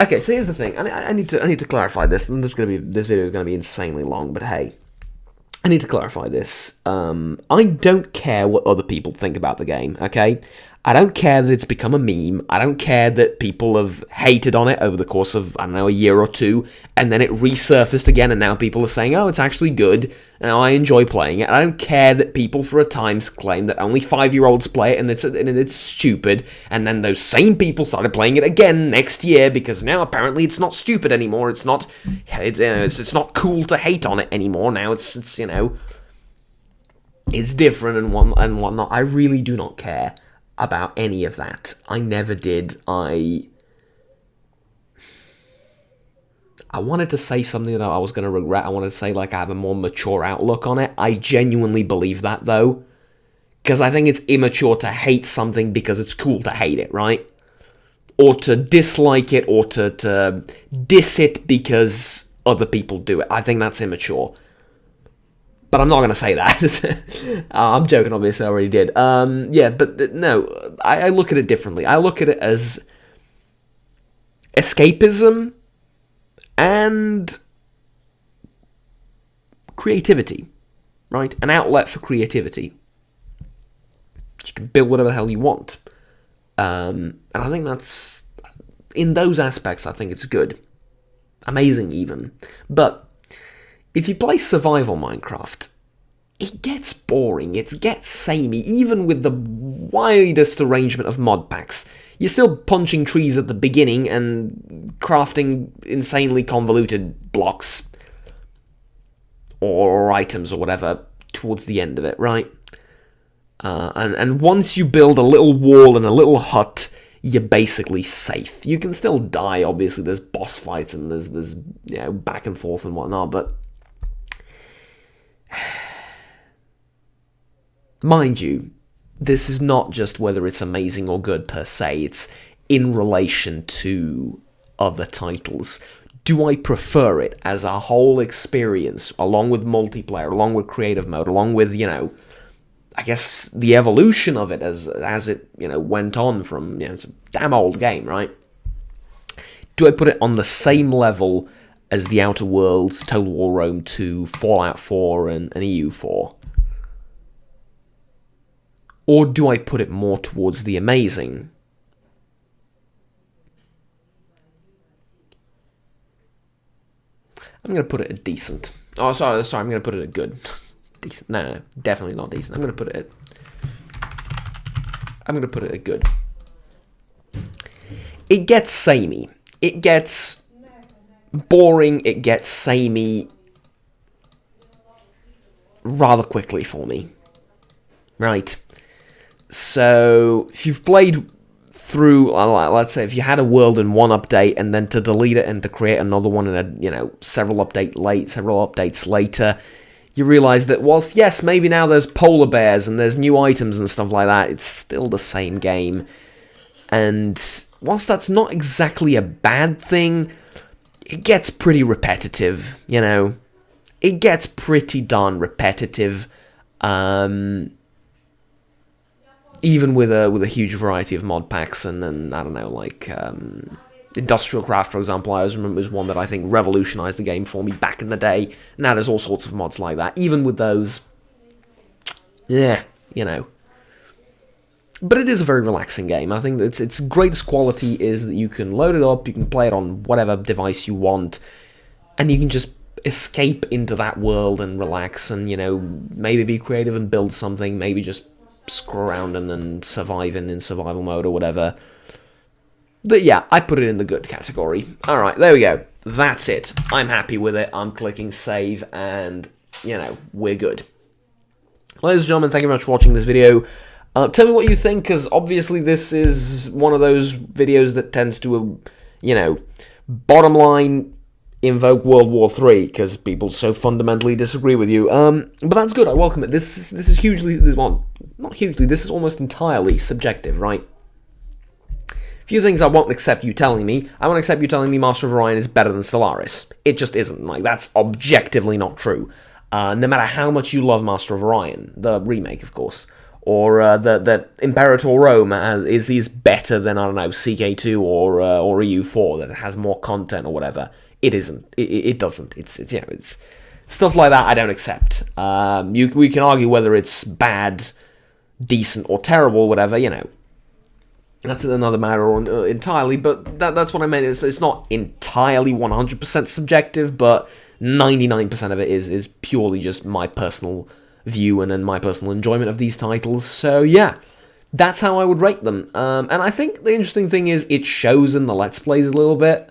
Okay, so here's the thing. I need to clarify this, and this video is gonna be insanely long. But hey, I need to clarify this. I don't care what other people think about the game. Okay, I don't care that it's become a meme. I don't care that people have hated on it over the course of, I don't know, a year or two, and then it resurfaced again, and now people are saying, oh, it's actually good, and I enjoy playing it. I don't care that people for a time claim that only 5-year-olds play it, and it's stupid, and then those same people started playing it again next year, because now apparently it's not stupid anymore. It's not cool to hate on it anymore. Now it's it's different and whatnot. I really do not care about any of that. I never did. I wanted to say something that I was going to regret. I wanted to say, like, I have a more mature outlook on it. I genuinely believe that, though. Because I think it's immature to hate something because it's cool to hate it, right? Or to dislike it, or to diss it because other people do it. I think that's immature. But I'm not going to say that. I'm joking, obviously, I already did. Yeah, but no, I look at it differently. I look at it as escapism and creativity, right? An outlet for creativity. You can build whatever the hell you want. And I think that's, in those aspects, I think it's good. Amazing, even. But if you play survival Minecraft, it gets boring, it gets samey, even with the widest arrangement of mod packs. You're still punching trees at the beginning and crafting insanely convoluted blocks or items or whatever towards the end of it, right? And once you build a little wall and a little hut, you're basically safe. You can still die, obviously, there's boss fights and there's back and forth and whatnot, but mind you, this is not just whether it's amazing or good per se, it's in relation to other titles. Do I prefer it as a whole experience, along with multiplayer, along with creative mode, along with, I guess the evolution of it as it, went on from, it's a damn old game, right? Do I put it on the same level as The Outer Worlds, Total War Rome 2, Fallout 4, and EU4? Or do I put it more towards the amazing? I'm going to put it at decent. Oh, sorry, I'm going to put it at good. Decent. No, definitely not decent. I'm going to put it at good. It gets samey. It gets boring. It gets samey rather quickly for me. Right. So, if you've played through, let's say, if you had a world in one update and then to delete it and to create another one in several updates later, you realize that whilst, yes, maybe now there's polar bears and there's new items and stuff like that, it's still the same game. And whilst that's not exactly a bad thing, it gets pretty repetitive, It gets pretty darn repetitive. Even with a huge variety of mod packs, and then, I don't know, like, Industrial Craft, for example, I always remember was one that I think revolutionized the game for me back in the day. Now there's all sorts of mods like that. Even with those, yeah, But it is a very relaxing game. I think that its greatest quality is that you can load it up, you can play it on whatever device you want, and you can just escape into that world and relax and, maybe be creative and build something, maybe just screw around and then survive in survival mode or whatever. But yeah, I put it in the good category. Alright, there we go. That's it. I'm happy with it. I'm clicking save and, we're good. Ladies and gentlemen, thank you very much for watching this video. Tell me what you think, because obviously this is one of those videos that tends to, bottom line, invoke World War III, because people so fundamentally disagree with you. But that's good, I welcome it. This is hugely, not hugely, this is almost entirely subjective, right? Few things I won't accept you telling me. I won't accept you telling me Master of Orion is better than Stellaris. It just isn't. Like, that's objectively not true. No matter how much you love Master of Orion, the remake, of course, or that Imperator Rome is better than, I don't know, CK2 or EU4, that it has more content or whatever. It isn't. It doesn't. It's stuff like that I don't accept. We can argue whether it's bad, decent, or terrible, whatever, That's another matter entirely, but that's what I meant. It's not entirely 100% subjective, but 99% of it is purely just my personal view and my personal enjoyment of these titles. So yeah, that's how I would rate them. And I think the interesting thing is it shows in the Let's Plays a little bit.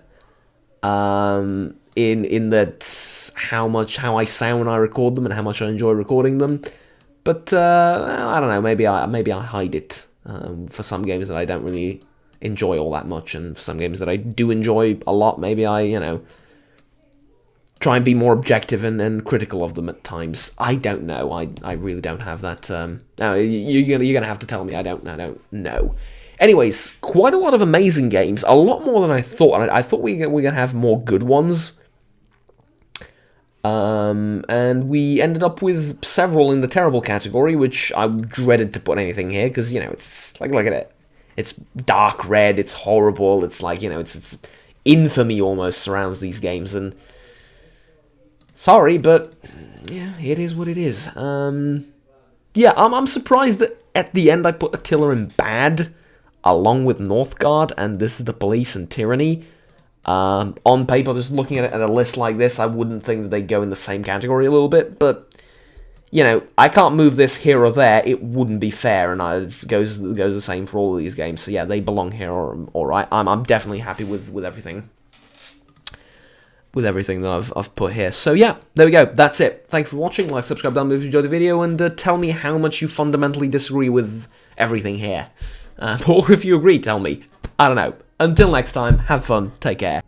In that how I sound when I record them and how much I enjoy recording them. But I don't know. Maybe I hide it for some games that I don't really enjoy all that much, and for some games that I do enjoy a lot, maybe I try and be more objective and critical of them at times. I don't know. I really don't have that. No, you're gonna have to tell me. I don't know. Anyways, quite a lot of amazing games. A lot more than I thought. I thought we were gonna have more good ones. And we ended up with several in the terrible category, which I dreaded to put anything here, because, it's, like, look at it. It's dark red, it's horrible, it's like, it's infamy almost surrounds these games, and sorry, but, yeah, it is what it is. Yeah, I'm surprised that at the end I put Attila in bad, along with Northgard, and This Is the Police and Tyranny. On paper, just looking at it at a list like this, I wouldn't think that they go in the same category a little bit, but, I can't move this here or there, it wouldn't be fair, and it goes the same for all of these games, so yeah, they belong here, alright. I'm definitely happy with everything. With everything that I've put here. So yeah, there we go, that's it. Thank you for watching, like, subscribe down below if you enjoyed the video, and tell me how much you fundamentally disagree with everything here. Or if you agree, tell me. I don't know. Until next time, have fun, take care.